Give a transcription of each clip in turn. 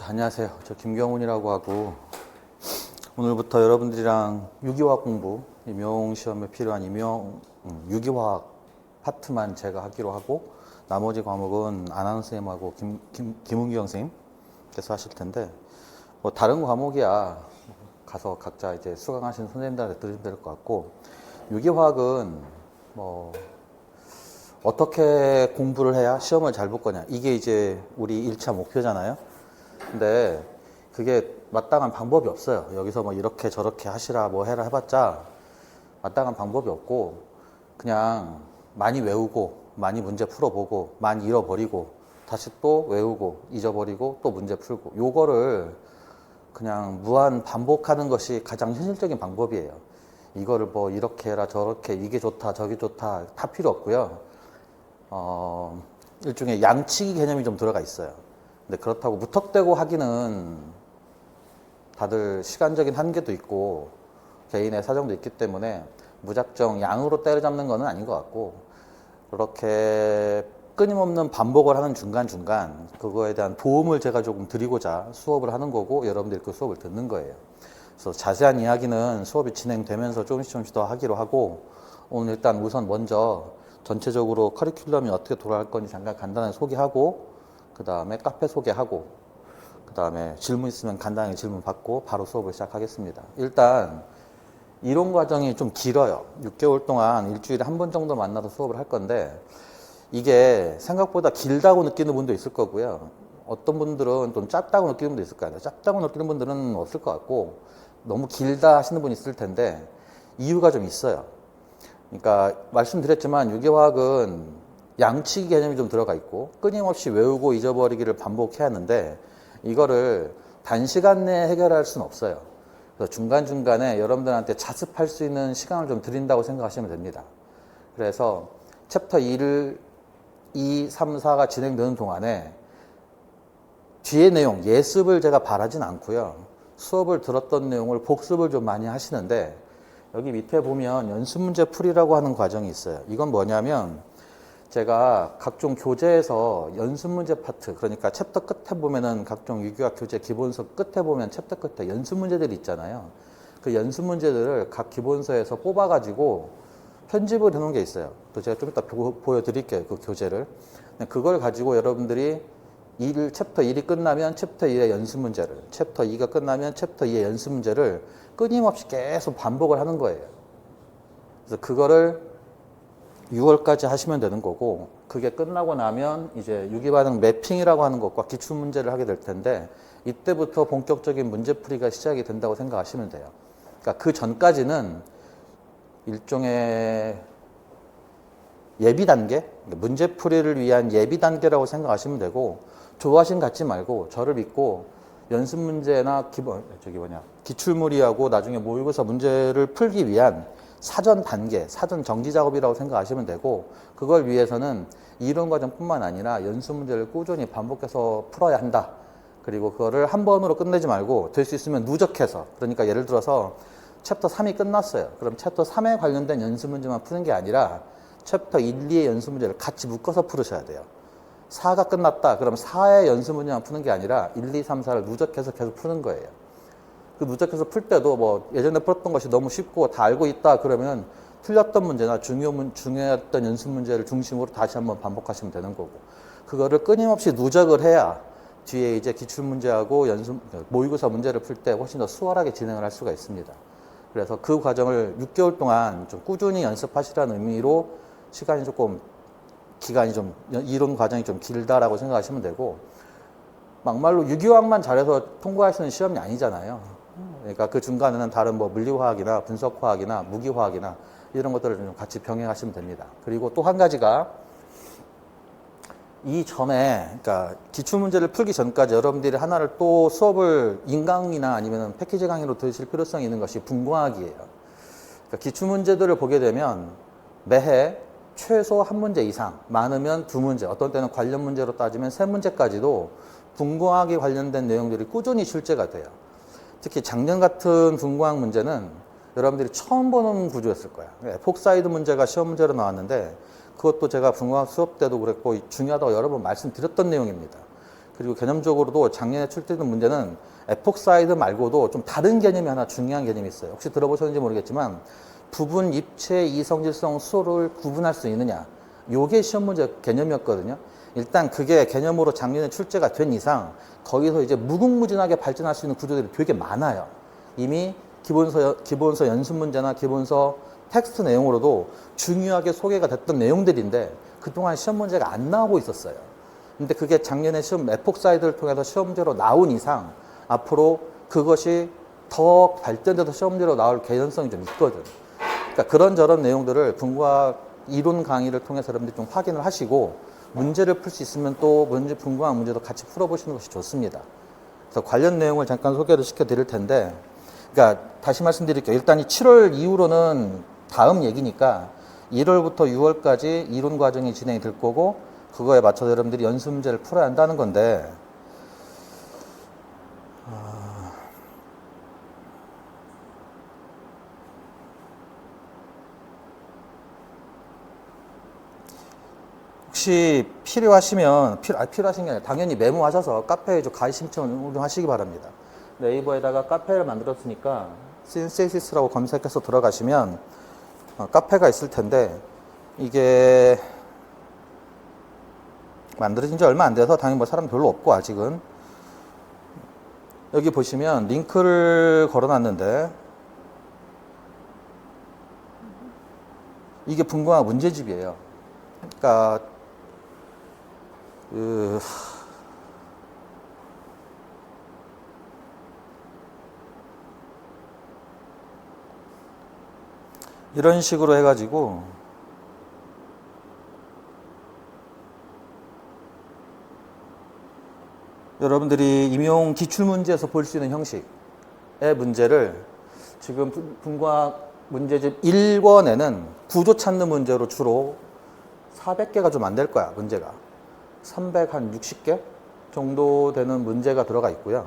안녕하세요. 저 김경훈이라고 하고 오늘부터 여러분들이랑 유기화학 공부, 임용시험에 필요한 유기화학 파트만 제가 하기로 하고 나머지 과목은 안하는 선생님하고 김은경 선생님께서 하실 텐데 뭐 다른 과목이야 가서 각자 이제 수강하신 선생님들한테 들으시면 될 것 같고 유기화학은 뭐 어떻게 공부를 해야 시험을 잘 볼 거냐 이게 이제 우리 1차 목표잖아요. 근데 그게 마땅한 방법이 없어요. 여기서 뭐 이렇게 저렇게 하시라 뭐 해라 해봤자 마땅한 방법이 없고 그냥 많이 외우고 많이 문제 풀어보고 많이 잃어버리고 다시 또 외우고 잊어버리고 또 문제 풀고 요거를 그냥 무한 반복하는 것이 가장 현실적인 방법이에요. 이거를 뭐 이렇게 해라 저렇게 이게 좋다 저게 좋다 다 필요 없고요. 일종의 양치기 개념이 좀 들어가 있어요. 근데 그렇다고 무턱대고 하기는 다들 시간적인 한계도 있고 개인의 사정도 있기 때문에 무작정 양으로 때려잡는 건 아닌 것 같고 그렇게 끊임없는 반복을 하는 중간중간 그거에 대한 도움을 제가 조금 드리고자 수업을 하는 거고 여러분들이 그 수업을 듣는 거예요. 그래서 자세한 이야기는 수업이 진행되면서 조금씩 더 하기로 하고 오늘 일단 우선 먼저 전체적으로 커리큘럼이 어떻게 돌아갈 건지 잠깐 간단하게 소개하고 그 다음에 카페 소개하고 그 다음에 질문 있으면 간단하게 질문 받고 바로 수업을 시작하겠습니다. 일단 이론 과정이 좀 길어요. 6개월 동안 일주일에 한 번 정도 만나서 수업을 할 건데 이게 생각보다 길다고 느끼는 분도 있을 거고요. 어떤 분들은 좀 짧다고 느끼는 분도 있을 거예요. 짧다고 느끼는 분들은 없을 것 같고 너무 길다 하시는 분이 있을 텐데 이유가 좀 있어요. 그러니까 말씀드렸지만 유기화학은 양치기 개념이 좀 들어가 있고 끊임없이 외우고 잊어버리기를 반복해야 하는데 이거를 단시간 내에 해결할 수는 없어요. 그래서 중간중간에 여러분들한테 자습할 수 있는 시간을 좀 드린다고 생각하시면 됩니다. 그래서 챕터 1을 2, 3, 4가 진행되는 동안에 뒤에 내용, 예습을 제가 바라진 않고요. 수업을 들었던 내용을 복습을 좀 많이 하시는데 여기 밑에 보면 연습문제 풀이라고 하는 과정이 있어요. 이건 뭐냐면 제가 각종 교재에서 연습문제 파트, 그러니까 챕터 끝에 보면은 각종 유기화학 교재 기본서 끝에 보면 챕터 끝에 연습문제들이 있잖아요. 그 연습문제들을 각 기본서에서 뽑아가지고 편집을 해놓은 게 있어요. 또 제가 좀 이따 보여드릴게요. 그 교재를. 그걸 가지고 여러분들이 챕터 1이 끝나면 챕터 1의 연습문제를, 챕터 2가 끝나면 챕터 2의 연습문제를 끊임없이 계속 반복을 하는 거예요. 그래서 그거를 6월까지 하시면 되는 거고 그게 끝나고 나면 이제 유기반응 매핑이라고 하는 것과 기출문제를 하게 될 텐데 이때부터 본격적인 문제풀이가 시작이 된다고 생각하시면 돼요. 그러니까 그 전까지는 일종의 예비 단계, 문제풀이를 위한 예비 단계라고 생각하시면 되고 조바심 갖지 말고 저를 믿고 연습문제나 기출물이하고 나중에 모의고사 문제를 풀기 위한 사전 단계, 사전 정지 작업이라고 생각하시면 되고 그걸 위해서는 이론 과정뿐만 아니라 연습 문제를 꾸준히 반복해서 풀어야 한다. 그리고 그거를 한 번으로 끝내지 말고 될 수 있으면 누적해서 그러니까 예를 들어서 챕터 3이 끝났어요. 그럼 챕터 3에 관련된 연습 문제만 푸는 게 아니라 챕터 1, 2의 연습 문제를 같이 묶어서 풀으셔야 돼요. 4가 끝났다. 그럼 4의 연습 문제만 푸는 게 아니라 1, 2, 3, 4를 누적해서 계속 푸는 거예요. 그 누적해서 풀 때도 뭐 예전에 풀었던 것이 너무 쉽고 다 알고 있다 그러면 틀렸던 문제나 중요했던 연습 문제를 중심으로 다시 한번 반복하시면 되는 거고 그거를 끊임없이 누적을 해야 뒤에 이제 기출문제하고 모의고사 문제를 풀 때 훨씬 더 수월하게 진행을 할 수가 있습니다. 그래서 그 과정을 6개월 동안 좀 꾸준히 연습하시라는 의미로 기간이 좀 이론 과정이 좀 길다라고 생각하시면 되고 막말로 유기화학만 잘해서 통과할 수 있는 시험이 아니잖아요. 그러니까 그 중간에는 다른 뭐 물리화학이나 분석화학이나 무기화학이나 이런 것들을 좀 같이 병행하시면 됩니다. 그리고 또 한 가지가 그러니까 기출문제를 풀기 전까지 여러분들이 하나를 또 수업을 인강이나 아니면 패키지 강의로 들으실 필요성이 있는 것이 분광학이에요. 그러니까 기출문제들을 보게 되면 매해 최소 한 문제 이상, 많으면 두 문제, 어떤 때는 관련 문제로 따지면 세 문제까지도 분광학에 관련된 내용들이 꾸준히 출제가 돼요. 특히 작년 같은 분광학 문제는 여러분들이 처음 보는 구조였을 거야. 에폭사이드 문제가 시험 문제로 나왔는데 그것도 제가 분광학 수업 때도 그랬고 중요하다고 여러 번 말씀드렸던 내용입니다. 그리고 개념적으로도 작년에 출제된 문제는 에폭사이드 말고도 좀 다른 개념이 하나 중요한 개념이 있어요. 혹시 들어보셨는지 모르겠지만 부분, 입체, 이성질성, 수를 구분할 수 있느냐. 요게 시험 문제 개념이었거든요. 일단 그게 개념으로 작년에 출제가 된 이상 거기서 이제 무궁무진하게 발전할 수 있는 구조들이 되게 많아요. 이미 기본서 연습 문제나 기본서 텍스트 내용으로도 중요하게 소개가 됐던 내용들인데 그동안 시험 문제가 안 나오고 있었어요. 근데 그게 작년에 시험 에폭사이드를 통해서 시험제로 나온 이상 앞으로 그것이 더 발전돼서 시험제로 나올 개연성이 좀 있거든. 그러니까 그런저런 내용들을 분과학 이론 강의를 통해서 여러분들이 좀 확인을 하시고 문제를 풀 수 있으면 또 분과학 문제도 같이 풀어보시는 것이 좋습니다. 그래서 관련 내용을 잠깐 소개를 시켜드릴 텐데, 그러니까 다시 말씀드릴게요. 일단 이 7월 이후로는 다음 얘기니까 1월부터 6월까지 이론 과정이 진행이 될 거고 그거에 맞춰서 여러분들이 연습 문제를 풀어야 한다는 건데, 혹시 필요하신 게 아니라 당연히 메모하셔서 카페에 좀 가입 신청 하시기 바랍니다. 네이버에다가 카페를 만들었으니까 신세시스라고 검색해서 들어가시면 카페가 있을 텐데, 이게 만들어진 지 얼마 안 돼서 당연히 뭐 사람 별로 없고 아직은. 여기 보시면 링크를 걸어놨는데 이게 분과학 문제집이에요. 그러니까 이런 식으로 해가지고 여러분들이 임용 기출문제에서 볼 수 있는 형식의 문제를 지금 분과학 문제집 1권에는 구조 찾는 문제로 주로 400개가 좀 안 될 거야, 문제가. 360개 정도 되는 문제가 들어가 있고요.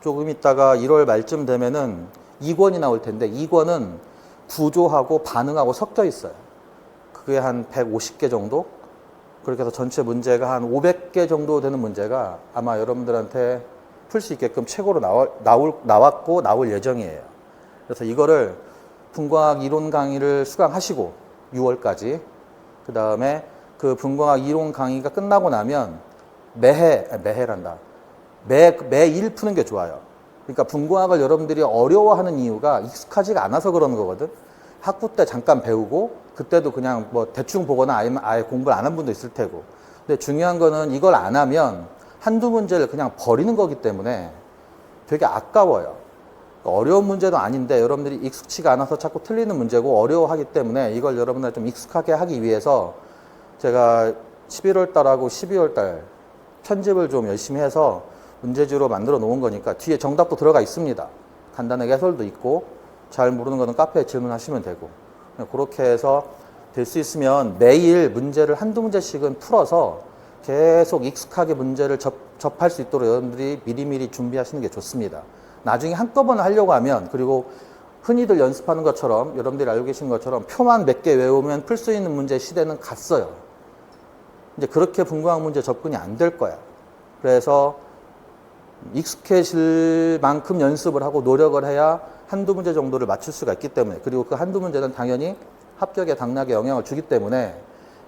조금 있다가 1월 말쯤 되면은 2권이 나올 텐데 2권은 구조하고 반응하고 섞여 있어요. 그게 한 150개 정도? 그렇게 해서 전체 문제가 한 500개 정도 되는 문제가 아마 여러분들한테 풀 수 있게끔 최고로 나왔고 나올 예정이에요. 그래서 이거를 분과학 이론 강의를 수강하시고 6월까지, 그 다음에 그 분과학 이론 강의가 끝나고 나면 매일 푸는 게 좋아요. 그러니까 분과학을 여러분들이 어려워하는 이유가 익숙하지가 않아서 그러는 거거든. 학부 때 잠깐 배우고 그때도 그냥 뭐 대충 보거나 아니면 아예 공부를 안 한 분도 있을 테고. 근데 중요한 거는 이걸 안 하면 한두 문제를 그냥 버리는 거기 때문에 되게 아까워요. 어려운 문제도 아닌데 여러분들이 익숙치가 않아서 자꾸 틀리는 문제고 어려워하기 때문에 이걸 여러분들 좀 익숙하게 하기 위해서 제가 11월 달하고 12월 달 편집을 좀 열심히 해서 문제지로 만들어 놓은 거니까 뒤에 정답도 들어가 있습니다. 간단하게 해설도 있고 잘 모르는 거는 카페에 질문하시면 되고, 그렇게 해서 될 수 있으면 매일 문제를 한두 문제씩은 풀어서 계속 익숙하게 문제를 접할 수 있도록 여러분들이 미리미리 준비하시는 게 좋습니다. 나중에 한꺼번에 하려고 하면, 그리고 흔히들 연습하는 것처럼 여러분들이 알고 계신 것처럼 표만 몇 개 외우면 풀 수 있는 문제 시대는 갔어요. 이제 그렇게 분과학 문제 접근이 안 될 거야. 그래서 익숙해질 만큼 연습을 하고 노력을 해야 한두 문제 정도를 맞출 수가 있기 때문에, 그리고 그 한두 문제는 당연히 합격에 당락에 영향을 주기 때문에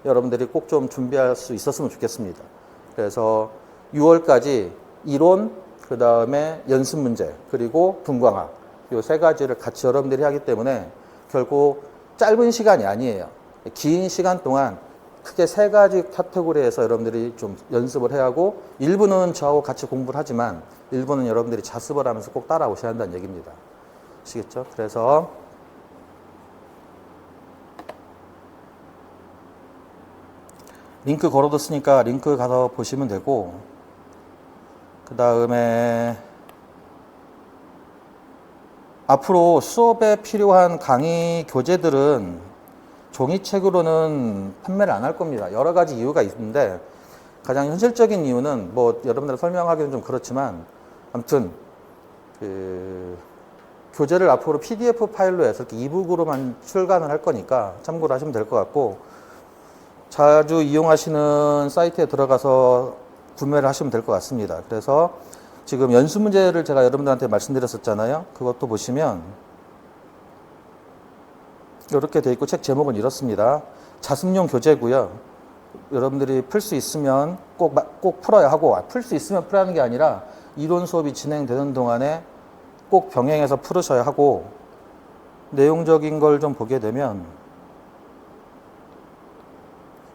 여러분들이 꼭 좀 준비할 수 있었으면 좋겠습니다. 그래서 6월까지 이론, 그 다음에 연습 문제, 그리고 분과학, 이 세 가지를 같이 여러분들이 하기 때문에 결국 짧은 시간이 아니에요. 긴 시간 동안 크게 세 가지 카테고리에서 여러분들이 좀 연습을 해야 하고, 일부는 저하고 같이 공부를 하지만 일부는 여러분들이 자습을 하면서 꼭 따라오셔야 한다는 얘기입니다. 아시겠죠? 그래서 링크 걸어뒀으니까 링크 가서 보시면 되고, 그 다음에 앞으로 수업에 필요한 강의 교재들은 종이책으로는 판매를 안 할 겁니다. 여러 가지 이유가 있는데 가장 현실적인 이유는 뭐 여러분들 설명하기는 좀 그렇지만, 아무튼 교재를 앞으로 PDF 파일로 해서 이렇게 이북으로만 출간을 할 거니까 참고를 하시면 될 것 같고, 자주 이용하시는 사이트에 들어가서 구매를 하시면 될 것 같습니다. 그래서 지금 연수 문제를 제가 여러분들한테 말씀드렸었잖아요. 그것도 보시면 이렇게 돼 있고 책 제목은 이렇습니다. 자습용 교재고요. 여러분들이 풀 수 있으면 꼭 풀어야 하고, 풀 수 있으면 풀어야 하는 게 아니라 이론 수업이 진행되는 동안에 꼭 병행해서 풀으셔야 하고, 내용적인 걸 좀 보게 되면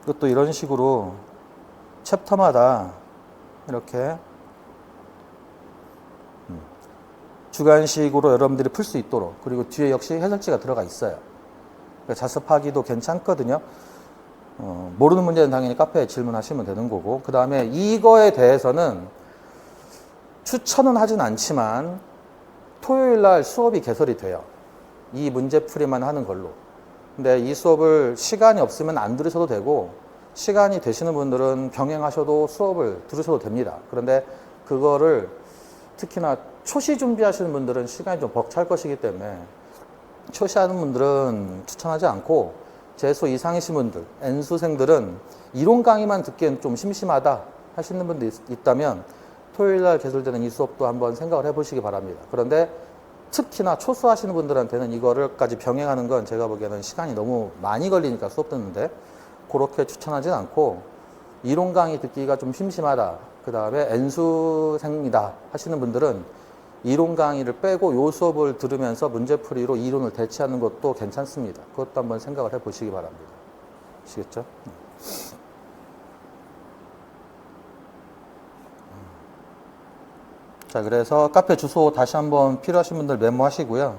이것도 이런 식으로 챕터마다 이렇게 주관식으로 여러분들이 풀 수 있도록, 그리고 뒤에 역시 해설지가 들어가 있어요. 그러니까 자습하기도 괜찮거든요. 모르는 문제는 당연히 카페에 질문하시면 되는 거고, 그 다음에 이거에 대해서는 추천은 하진 않지만 토요일 날 수업이 개설이 돼요. 이 문제풀이만 하는 걸로. 근데 이 수업을 시간이 없으면 안 들으셔도 되고, 시간이 되시는 분들은 병행하셔도 수업을 들으셔도 됩니다. 그런데 그거를 특히나 초시 준비하시는 분들은 시간이 좀 벅찰 것이기 때문에 초시하는 분들은 추천하지 않고, 재수 이상이신 분들, N수생들은 이론 강의만 듣기엔 좀 심심하다 하시는 분들 있다면 토요일 날 개설되는 이 수업도 한번 생각을 해보시기 바랍니다. 그런데 특히나 초수하시는 분들한테는 이거를까지 병행하는 건 제가 보기에는 시간이 너무 많이 걸리니까 수업 듣는데 그렇게 추천하진 않고, 이론 강의 듣기가 좀 심심하다, 그 다음에 N수생이다 하시는 분들은 이론 강의를 빼고 요 수업을 들으면서 문제풀이로 이론을 대체하는 것도 괜찮습니다. 그것도 한번 생각을 해보시기 바랍니다. 아시겠죠? 자, 그래서 카페 주소 다시 한번 필요하신 분들 메모하시고요.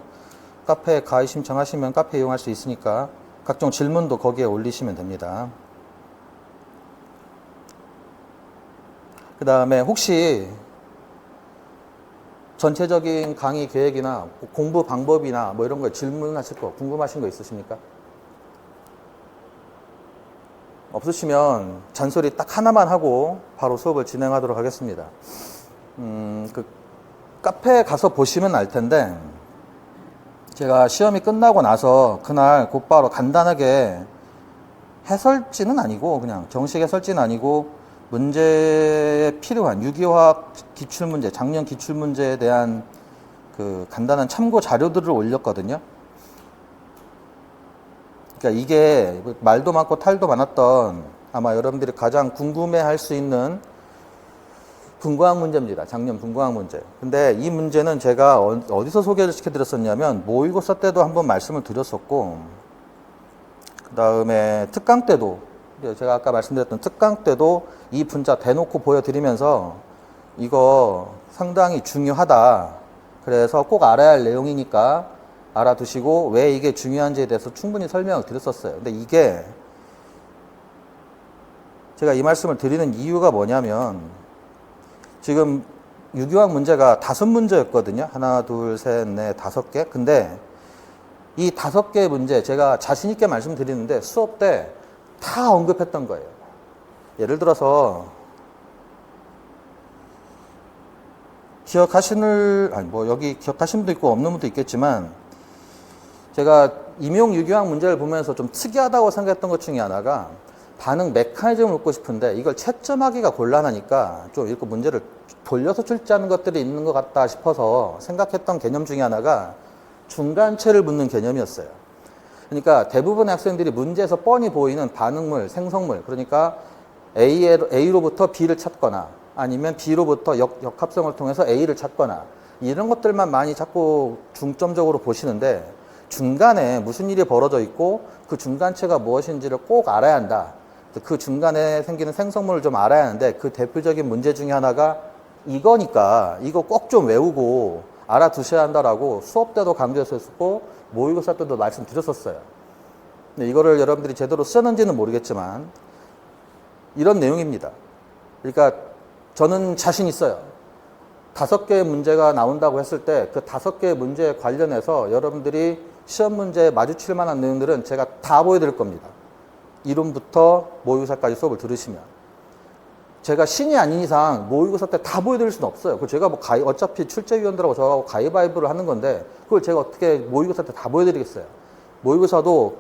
카페에 가입 신청하시면 카페 이용할 수 있으니까 각종 질문도 거기에 올리시면 됩니다. 그 다음에 혹시 전체적인 강의 계획이나 공부 방법이나 뭐 이런 거 질문하실 거, 궁금하신 거 있으십니까? 없으시면 잔소리 딱 하나만 하고 바로 수업을 진행하도록 하겠습니다. 그 카페에 가서 보시면 알 텐데, 제가 시험이 끝나고 나서 그날 곧바로 간단하게 해설지는 아니고, 그냥 정식 해설지는 아니고 문제에 필요한 유기화학 기출문제, 작년 기출문제에 대한 그 간단한 참고 자료들을 올렸거든요. 그러니까 이게 말도 많고 탈도 많았던, 아마 여러분들이 가장 궁금해할 수 있는 분과학 문제입니다. 작년 분과학 문제. 근데 이 문제는 제가 어디서 소개를 시켜드렸었냐면 모의고사 때도 한번 말씀을 드렸었고, 그 다음에 특강 때도, 제가 아까 말씀드렸던 특강 때도 이 분자 대놓고 보여드리면서 이거 상당히 중요하다, 그래서 꼭 알아야 할 내용이니까 알아두시고 왜 이게 중요한지에 대해서 충분히 설명을 드렸었어요. 근데 이게 제가 이 말씀을 드리는 이유가 뭐냐면, 지금 유기화학 문제가 5문제였거든요. 하나, 둘, 셋, 넷, 5개. 근데 이 5개의 문제 제가 자신 있게 말씀드리는데 수업 때 다 언급했던 거예요. 예를 들어서 여기 기억하시는 분도 있고 없는 분도 있겠지만, 제가 임용 유기화학 문제를 보면서 좀 특이하다고 생각했던 것 중에 하나가 반응 메커니즘을 묻고 싶은데 이걸 채점하기가 곤란하니까 좀 이렇게 문제를 돌려서 출제하는 것들이 있는 것 같다 싶어서 생각했던 개념 중에 하나가 중간체를 묻는 개념이었어요. 그러니까 대부분의 학생들이 문제에서 뻔히 보이는 반응물, 생성물, 그러니까 A로부터 B를 찾거나 아니면 B로부터 역합성을 통해서 A를 찾거나 이런 것들만 많이 자꾸 중점적으로 보시는데, 중간에 무슨 일이 벌어져 있고 그 중간체가 무엇인지를 꼭 알아야 한다. 그 중간에 생기는 생성물을 좀 알아야 하는데, 그 대표적인 문제 중에 하나가 이거니까 이거 꼭 좀 외우고 알아두셔야 한다라고 수업 때도 강조했었고 모의고사 때도 말씀드렸었어요. 근데 이거를 여러분들이 제대로 쓰는지는 모르겠지만 이런 내용입니다. 그러니까 저는 자신 있어요. 5개의 문제가 나온다고 했을 때 그 5개의 문제에 관련해서 여러분들이 시험 문제에 마주칠 만한 내용들은 제가 다 보여드릴 겁니다. 이론부터 모의고사까지 수업을 들으시면. 제가 신이 아닌 이상 모의고사 때 다 보여드릴 수는 없어요. 그 제가 뭐 어차피 출제위원들하고 저하고 가위바위보를 하는 건데 그걸 제가 어떻게 모의고사 때 다 보여드리겠어요. 모의고사도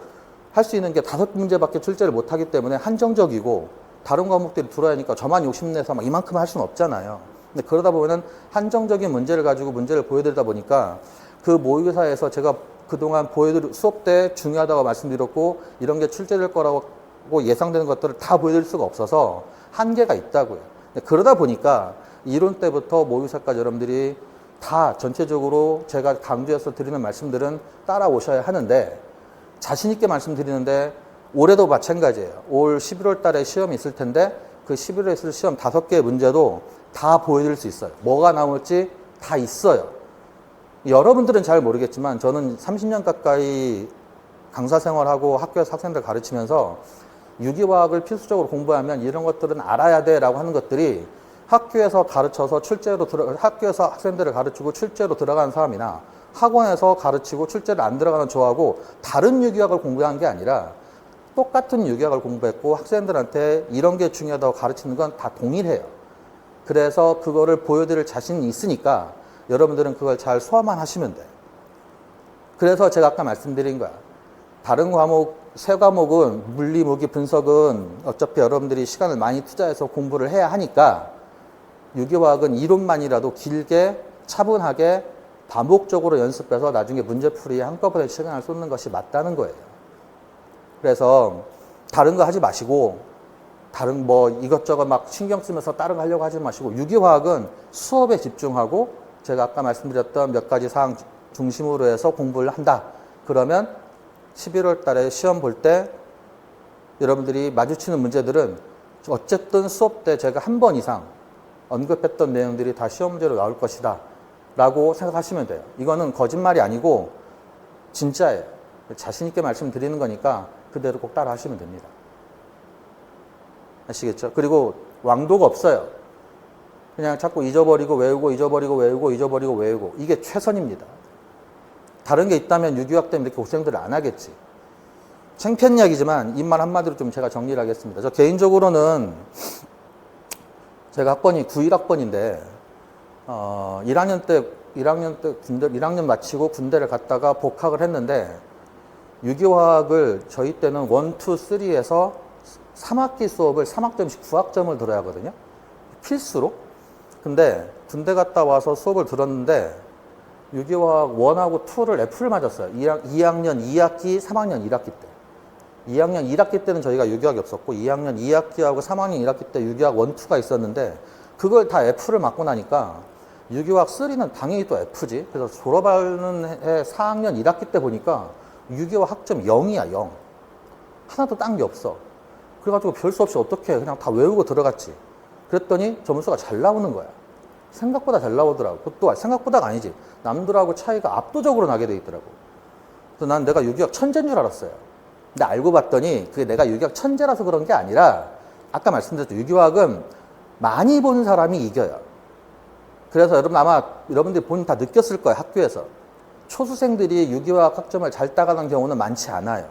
할 수 있는 게 5문제밖에 출제를 못하기 때문에 한정적이고, 다른 과목들이 들어야 하니까 저만 욕심내서 막 이만큼 할 수는 없잖아요. 근데 그러다 보면은 한정적인 문제를 가지고 문제를 보여드리다 보니까 그 모의고사에서 제가 그동안 수업 때 중요하다고 말씀드렸고 이런 게 출제될 거라고 예상되는 것들을 다 보여드릴 수가 없어서 한계가 있다고요. 그러다 보니까 이론 때부터 모의고사까지 여러분들이 다 전체적으로 제가 강조해서 드리는 말씀들은 따라오셔야 하는데 자신 있게 말씀드리는데 올해도 마찬가지예요. 올 11월 달에 시험이 있을 텐데 그 11월에 있을 시험 5개의 문제도 다 보여드릴 수 있어요. 뭐가 나올지 다 있어요. 여러분들은 잘 모르겠지만 저는 30년 가까이 강사 생활하고 학교에서 학생들 가르치면서 유기화학을 필수적으로 공부하면 이런 것들은 알아야 돼라고 하는 것들이 학교에서 가르쳐서 학교에서 학생들을 가르치고 출제로 들어가는 사람이나 학원에서 가르치고 출제를 안 들어가는 저하고 다른 유기학을 공부한 게 아니라 똑같은 유기학을 공부했고 학생들한테 이런 게 중요하다고 가르치는 건 다 동일해요. 그래서 그거를 보여드릴 자신이 있으니까 여러분들은 그걸 잘 소화만 하시면 돼요. 그래서 제가 아까 말씀드린 거야. 다른 과목, 세 과목은 물리, 무기, 분석은 어차피 여러분들이 시간을 많이 투자해서 공부를 해야 하니까 유기화학은 이론만이라도 길게 차분하게 반복적으로 연습해서 나중에 문제풀이에 한꺼번에 시간을 쏟는 것이 맞다는 거예요. 그래서 다른 거 하지 마시고 다른 뭐 이것저것 막 신경 쓰면서 다른 거 하려고 하지 마시고 유기화학은 수업에 집중하고 제가 아까 말씀드렸던 몇 가지 사항 중심으로 해서 공부를 한다. 그러면 11월 달에 시험 볼 때 여러분들이 마주치는 문제들은 어쨌든 수업 때 제가 한 번 이상 언급했던 내용들이 다 시험 문제로 나올 것이다 라고 생각하시면 돼요. 이거는 거짓말이 아니고 진짜예요. 자신 있게 말씀드리는 거니까 그대로 꼭 따라 하시면 됩니다. 아시겠죠? 그리고 왕도가 없어요. 그냥 자꾸 잊어버리고 외우고 잊어버리고 외우고 잊어버리고 외우고 이게 최선입니다. 다른 게 있다면 유기화학 때문에 이렇게 고생들을 안 하겠지. 창피한 이야기지만 입만 한마디로 좀 제가 정리를 하겠습니다. 저 개인적으로는 제가 학번이 91학번인데 1학년 마치고 군대를 갔다가 복학을 했는데 유기화학을 저희 때는 1, 2, 3에서 3학기 수업을 3학점씩 9학점을 들어야 하거든요. 필수로. 근데 군대 갔다 와서 수업을 들었는데 유기화학 1하고 2를 F를 맞았어요. 2학년 2학기, 3학년 1학기 때. 2학년 1학기 때는 저희가 유기화학이 없었고 2학년 2학기하고 3학년 1학기 때 유기화학 1, 2가 있었는데 그걸 다 F를 맞고 나니까 유기화학 3는 당연히 또 F지. 그래서 졸업하는 해 4학년 1학기 때 보니까 유기화학 학점 0이야, 0. 하나도 딴 게 없어. 그래가지고 별 수 없이 어떻게 그냥 다 외우고 들어갔지. 그랬더니 점수가 잘 나오는 거야. 생각보다 잘 나오더라고. 그것도 생각보다가 아니지. 남들하고 차이가 압도적으로 나게 돼 있더라고. 그래서 난 내가 유기학 천재인 줄 알았어요. 근데 알고 봤더니 그게 내가 유기학 천재라서 그런 게 아니라 아까 말씀드렸죠. 유기학은 많이 본 사람이 이겨요. 그래서 여러분 아마 여러분들이 본인 다 느꼈을 거예요. 학교에서. 초수생들이 유기화학 학점을 잘 따가는 경우는 많지 않아요.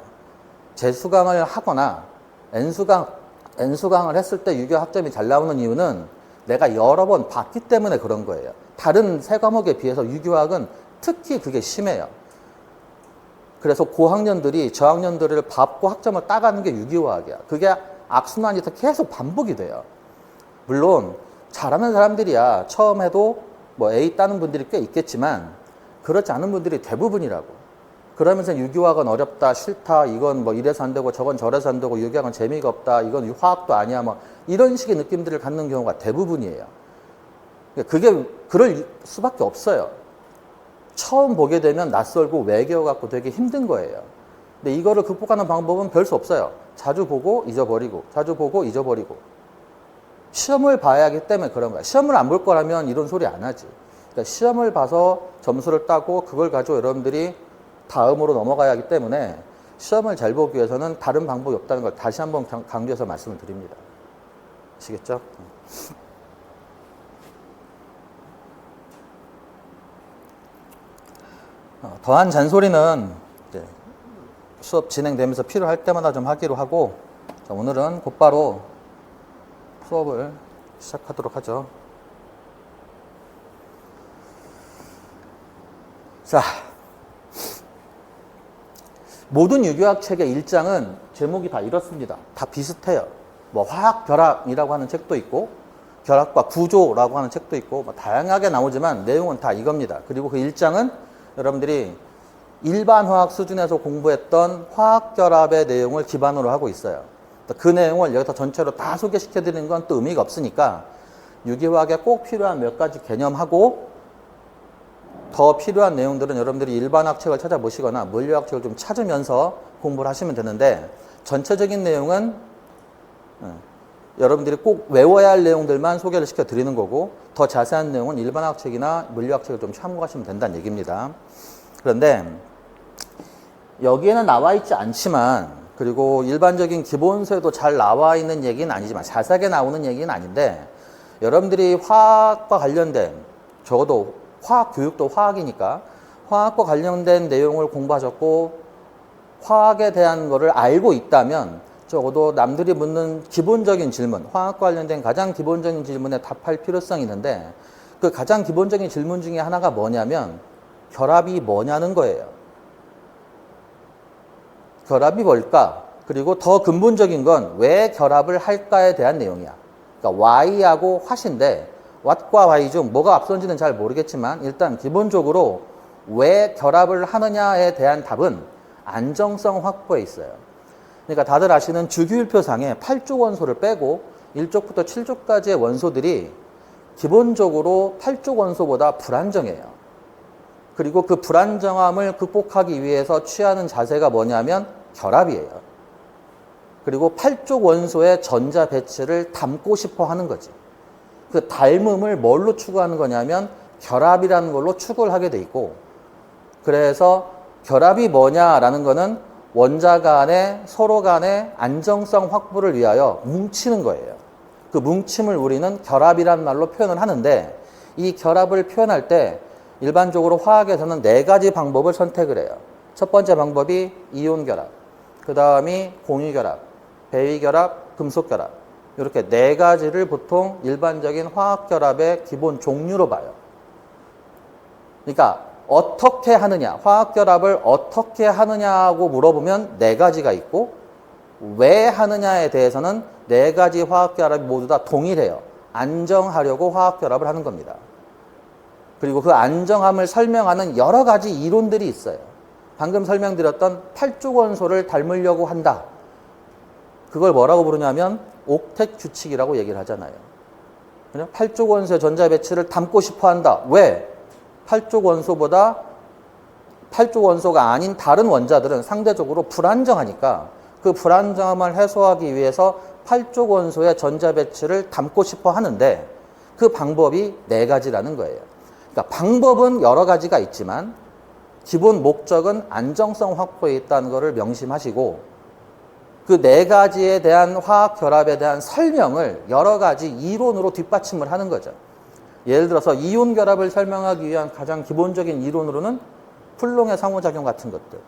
재수강을 하거나 N수강을 했을 때 유기화학 학점이 잘 나오는 이유는 내가 여러 번 봤기 때문에 그런 거예요. 다른 세 과목에 비해서 유기화학은 특히 그게 심해요. 그래서 고학년들이 저학년들을 밟고 학점을 따가는 게 유기화학이야. 그게 악순환이 계속 반복이 돼요. 물론 잘하는 사람들이야 처음 해도 뭐 A 따는 분들이 꽤 있겠지만 그렇지 않은 분들이 대부분이라고. 그러면서 유기화학은 어렵다, 싫다, 이건 뭐 이래서 안 되고 저건 저래서 안 되고 유기화학은 재미가 없다, 이건 화학도 아니야, 뭐 이런 식의 느낌들을 갖는 경우가 대부분이에요. 그게 그럴 수밖에 없어요. 처음 보게 되면 낯설고 외겨갖고 되게 힘든 거예요. 근데 이거를 극복하는 방법은 별 수 없어요. 자주 보고 잊어버리고, 자주 보고 잊어버리고. 시험을 봐야 하기 때문에 그런 거야. 시험을 안 볼 거라면 이런 소리 안 하지. 그러니까 시험을 봐서 점수를 따고 그걸 가지고 여러분들이 다음으로 넘어가야 하기 때문에 시험을 잘 보기 위해서는 다른 방법이 없다는 걸 다시 한번 강조해서 말씀을 드립니다. 아시겠죠? 더한 잔소리는 이제 수업 진행되면서 필요할 때마다 좀 하기로 하고, 자, 오늘은 곧바로 수업을 시작하도록 하죠. 자, 모든 유기화학 책의 1장은 제목이 다 이렇습니다. 다 비슷해요. 뭐 화학 결합이라고 하는 책도 있고 결합과 구조라고 하는 책도 있고 뭐 다양하게 나오지만 내용은 다 이겁니다. 그리고 그 일장은 여러분들이 일반 화학 수준에서 공부했던 화학 결합의 내용을 기반으로 하고 있어요. 그 내용을 여기서 전체로 다 소개시켜 드리는 건 또 의미가 없으니까 유기화학에 꼭 필요한 몇 가지 개념하고 더 필요한 내용들은 여러분들이 일반학 책을 찾아보시거나 물리학 책을 좀 찾으면서 공부를 하시면 되는데 전체적인 내용은 여러분들이 꼭 외워야 할 내용들만 소개를 시켜 드리는 거고 더 자세한 내용은 일반학 책이나 물리학 책을 좀 참고하시면 된다는 얘기입니다. 그런데 여기에는 나와 있지 않지만 그리고 일반적인 기본서에도 잘 나와 있는 얘기는 아니지만 자세하게 나오는 얘기는 아닌데 여러분들이 화학과 관련된 적어도 화학 교육도 화학이니까 화학과 관련된 내용을 공부하셨고 화학에 대한 거를 알고 있다면 적어도 남들이 묻는 기본적인 질문, 화학과 관련된 가장 기본적인 질문에 답할 필요성이 있는데 그 가장 기본적인 질문 중에 하나가 뭐냐면 결합이 뭐냐는 거예요. 결합이 뭘까? 그리고 더 근본적인 건 왜 결합을 할까에 대한 내용이야. 그러니까 Y하고 What인데 What과 Y 중 뭐가 앞선지는 잘 모르겠지만 일단 기본적으로 왜 결합을 하느냐에 대한 답은 안정성 확보에 있어요. 그러니까 다들 아시는 주기율표상에 8쪽 원소를 빼고 1쪽부터 7쪽까지의 원소들이 기본적으로 8쪽 원소보다 불안정해요. 그리고 그 불안정함을 극복하기 위해서 취하는 자세가 뭐냐면 결합이에요. 그리고 8쪽 원소의 전자 배치를 담고 싶어 하는 거지. 그 닮음을 뭘로 추구하는 거냐면 결합이라는 걸로 추구를 하게 돼 있고 그래서 결합이 뭐냐라는 거는 원자 간에 서로 간의 안정성 확보를 위하여 뭉치는 거예요. 그 뭉침을 우리는 결합이라는 말로 표현을 하는데 이 결합을 표현할 때 일반적으로 화학에서는 4가지 방법을 선택을 해요. 첫 번째 방법이 이온 결합, 그 다음이 공유 결합, 배위 결합, 금속 결합 이렇게 4가지를 보통 일반적인 화학 결합의 기본 종류로 봐요. 그러니까 어떻게 하느냐, 화학 결합을 어떻게 하느냐고 물어보면 4가지가 있고 왜 하느냐에 대해서는 4가지 화학 결합이 모두 다 동일해요. 안정하려고 화학 결합을 하는 겁니다. 그리고 그 안정함을 설명하는 여러 가지 이론들이 있어요. 방금 설명드렸던 8쪽 원소를 닮으려고 한다. 그걸 뭐라고 부르냐면 옥텟 규칙이라고 얘기를 하잖아요. 8쪽 원소의 전자 배치를 담고 싶어 한다. 왜? 8쪽 원소보다 8쪽 원소가 아닌 다른 원자들은 상대적으로 불안정하니까 그 불안정함을 해소하기 위해서 8쪽 원소의 전자 배치를 담고 싶어 하는데 그 방법이 4가지라는 거예요. 그러니까 방법은 여러 가지가 있지만 기본 목적은 안정성 확보에 있다는 것을 명심하시고 그 4가지에 대한 화학 결합에 대한 설명을 여러 가지 이론으로 뒷받침을 하는 거죠. 예를 들어서 이온 결합을 설명하기 위한 가장 기본적인 이론으로는 쿨롱의 상호작용 같은 것들.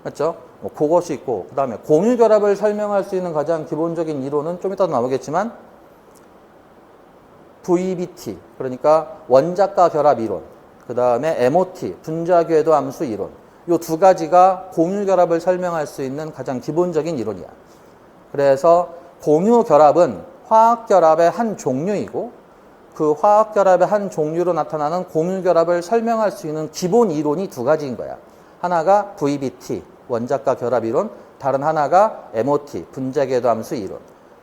맞죠? 뭐 그것이 있고 그 다음에 공유 결합을 설명할 수 있는 가장 기본적인 이론은 좀 이따도 나오겠지만 VBT, 그러니까 원자가 결합 이론, 그 다음에 MOT, 분자 궤도 함수 이론. 이 2가지가 공유 결합을 설명할 수 있는 가장 기본적인 이론이야. 그래서 공유 결합은 화학 결합의 한 종류이고 그 화학 결합의 한 종류로 나타나는 공유 결합을 설명할 수 있는 기본 이론이 2가지인 거야. 하나가 VBT, 원자가 결합 이론, 다른 하나가 MOT, 분자 궤도 함수 이론.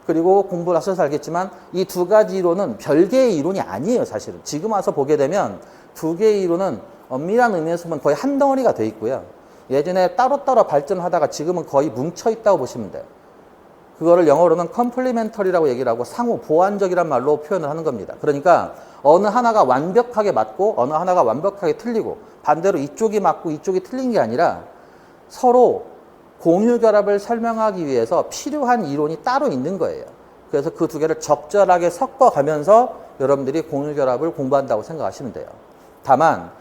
그리고 공부를 하셔서 알겠지만 이 2가지 이론은 별개의 이론이 아니에요, 사실은. 지금 와서 보게 되면 2개의 이론은 엄밀한 의미에서 보면 거의 한 덩어리가 돼 있고요. 예전에 따로따로 발전하다가 지금은 거의 뭉쳐 있다고 보시면 돼요. 그거를 영어로는 컴플리멘터리라고 얘기를 하고 상호 보완적이란 말로 표현을 하는 겁니다. 그러니까 어느 하나가 완벽하게 맞고 어느 하나가 완벽하게 틀리고 반대로 이쪽이 맞고 이쪽이 틀린 게 아니라 서로 공유 결합을 설명하기 위해서 필요한 이론이 따로 있는 거예요. 그래서 그 2개를 적절하게 섞어가면서 여러분들이 공유 결합을 공부한다고 생각하시면 돼요. 다만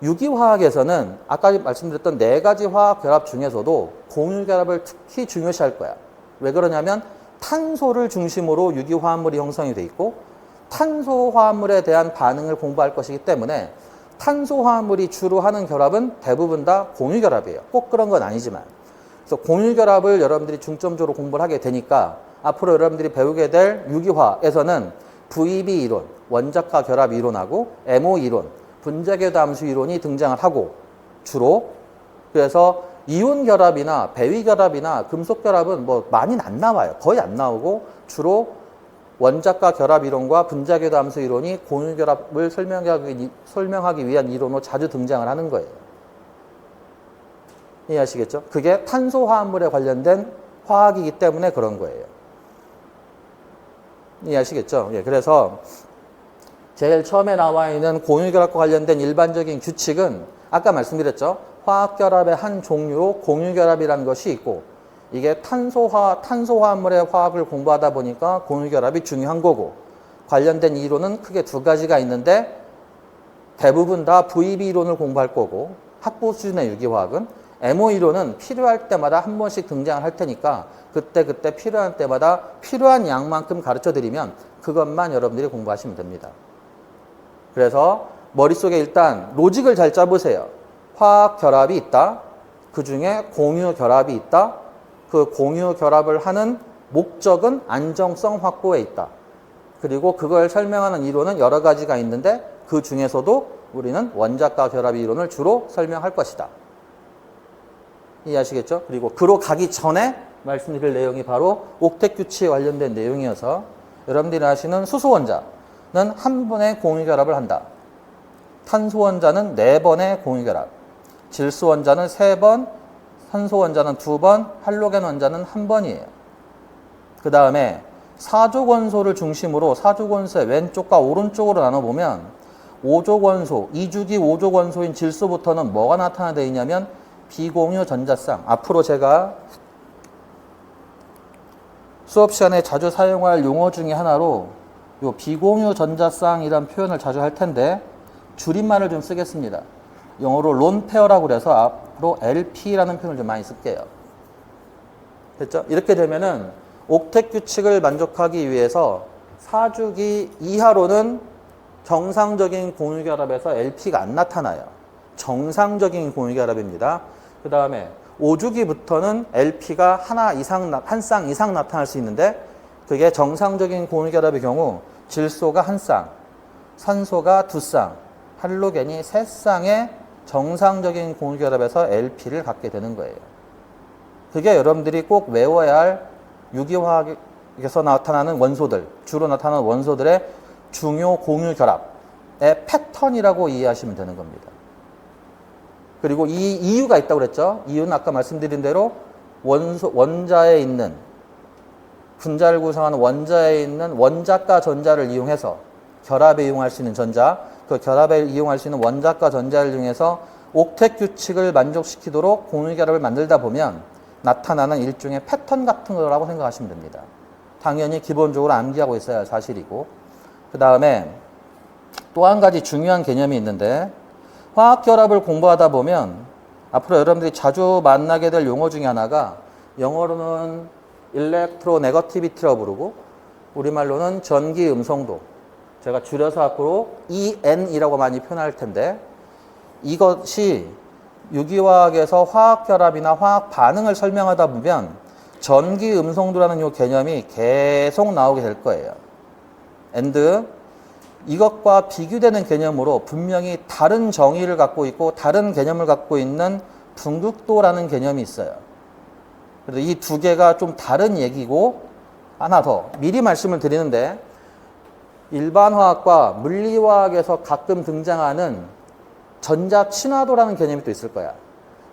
유기화학에서는 아까 말씀드렸던 4가지 화학 결합 중에서도 공유 결합을 특히 중요시할 거야. 왜 그러냐면 탄소를 중심으로 유기화합물이 형성이 돼 있고 탄소 화합물에 대한 반응을 공부할 것이기 때문에 탄소 화합물이 주로 하는 결합은 대부분 다 공유 결합이에요. 꼭 그런 건 아니지만. 그래서 공유 결합을 여러분들이 중점적으로 공부를 하게 되니까 앞으로 여러분들이 배우게 될 유기화에서는 VB 이론, 원자과 결합 이론하고 MO 이론, 분자궤도 함수 이론이 등장을 하고 주로 그래서 이온 결합이나 배위 결합이나 금속 결합은 뭐 많이는 안 나와요. 거의 안 나오고 주로 원자과 결합 이론과 분자궤도 함수 이론이 공유 결합을 설명하기 위한 이론으로 자주 등장을 하는 거예요. 이해하시겠죠? 그게 탄소화합물에 관련된 화학이기 때문에 그런 거예요. 이해하시겠죠? 예, 그래서 제일 처음에 나와 있는 공유결합과 관련된 일반적인 규칙은 아까 말씀드렸죠. 화학결합의 한 종류로 공유결합이라는 것이 있고 이게 탄소화합물의 화학을 공부하다 보니까 공유결합이 중요한 거고 관련된 이론은 크게 두 가지가 있는데 대부분 다 VB 이론을 공부할 거고 학부 수준의 유기화학은 MO 이론은 필요할 때마다 한 번씩 등장을 할 테니까 그때 필요한 때마다 필요한 양만큼 가르쳐 드리면 그것만 여러분들이 공부하시면 됩니다. 그래서 머릿속에 일단 로직을 잘 짜보세요. 화학 결합이 있다. 그 중에 공유 결합이 있다. 그 공유 결합을 하는 목적은 안정성 확보에 있다. 그리고 그걸 설명하는 이론은 여러 가지가 있는데 그 중에서도 우리는 원자과 결합 이론을 주로 설명할 것이다. 이해하시겠죠? 그리고 그로 가기 전에 말씀드릴 내용이 바로 옥텟 규칙에 관련된 내용이어서 여러분들이 아시는 수소원자는 한 번의 공유결합을 한다. 탄소원자는 4번의 공유결합, 질소원자는 3번, 산소원자는 2번, 할로겐 원자는 1번이에요. 그 다음에 사족원소를 중심으로 사족원소의 왼쪽과 오른쪽으로 나눠보면 5족 원소, 2주기 5족 원소인 질소부터는 뭐가 나타나되어 있냐면 비공유 전자쌍. 앞으로 제가 수업 시간에 자주 사용할 용어 중에 하나로 요 비공유 전자쌍이라는 표현을 자주 할 텐데 줄임말을 좀 쓰겠습니다. 영어로 론페어라고 그래서 앞으로 LP라는 표현을 좀 많이 쓸게요. 됐죠? 이렇게 되면은 옥텟 규칙을 만족하기 위해서 4주기 이하로는 정상적인 공유결합에서 LP가 안 나타나요. 정상적인 공유결합입니다. 그 다음에 5주기부터는 LP가 한 쌍 이상 나타날 수 있는데 그게 정상적인 공유결합의 경우 질소가 한 쌍, 산소가 2쌍, 할로겐이 3쌍의 정상적인 공유결합에서 LP를 갖게 되는 거예요. 그게 여러분들이 꼭 외워야 할 유기화학에서 나타나는 원소들, 주로 나타나는 원소들의 중요 공유결합의 패턴이라고 이해하시면 되는 겁니다. 그리고 이 이유가 있다고 그랬죠. 이유는 아까 말씀드린 대로 원자에 있는 분자를 구성하는 원자에 있는 원자과 전자를 이용해서 결합에 이용할 수 있는 전자, 그 결합에 이용할 수 있는 원자과 전자를 이용해서 옥텟 규칙을 만족시키도록 공유결합을 만들다 보면 나타나는 일종의 패턴 같은 거라고 생각하시면 됩니다. 당연히 기본적으로 암기하고 있어야 할 사실이고 그 다음에 또 한 가지 중요한 개념이 있는데 화학결합을 공부하다 보면 앞으로 여러분들이 자주 만나게 될 용어 중에 하나가 영어로는 일렉트로네거티비티라고 부르고 우리말로는 전기음성도 제가 줄여서 앞으로 EN이라고 많이 표현할 텐데 이것이 유기화학에서 화학결합이나 화학 반응을 설명하다 보면 전기음성도라는 이 개념이 계속 나오게 될 거예요. and 이것과 비교되는 개념으로 분명히 다른 정의를 갖고 있고 다른 개념을 갖고 있는 분극도라는 개념이 있어요. 그래서 이 두 개가 좀 다른 얘기고 하나 더 미리 말씀을 드리는데 일반 화학과 물리화학에서 가끔 등장하는 전자 친화도라는 개념이 또 있을 거야.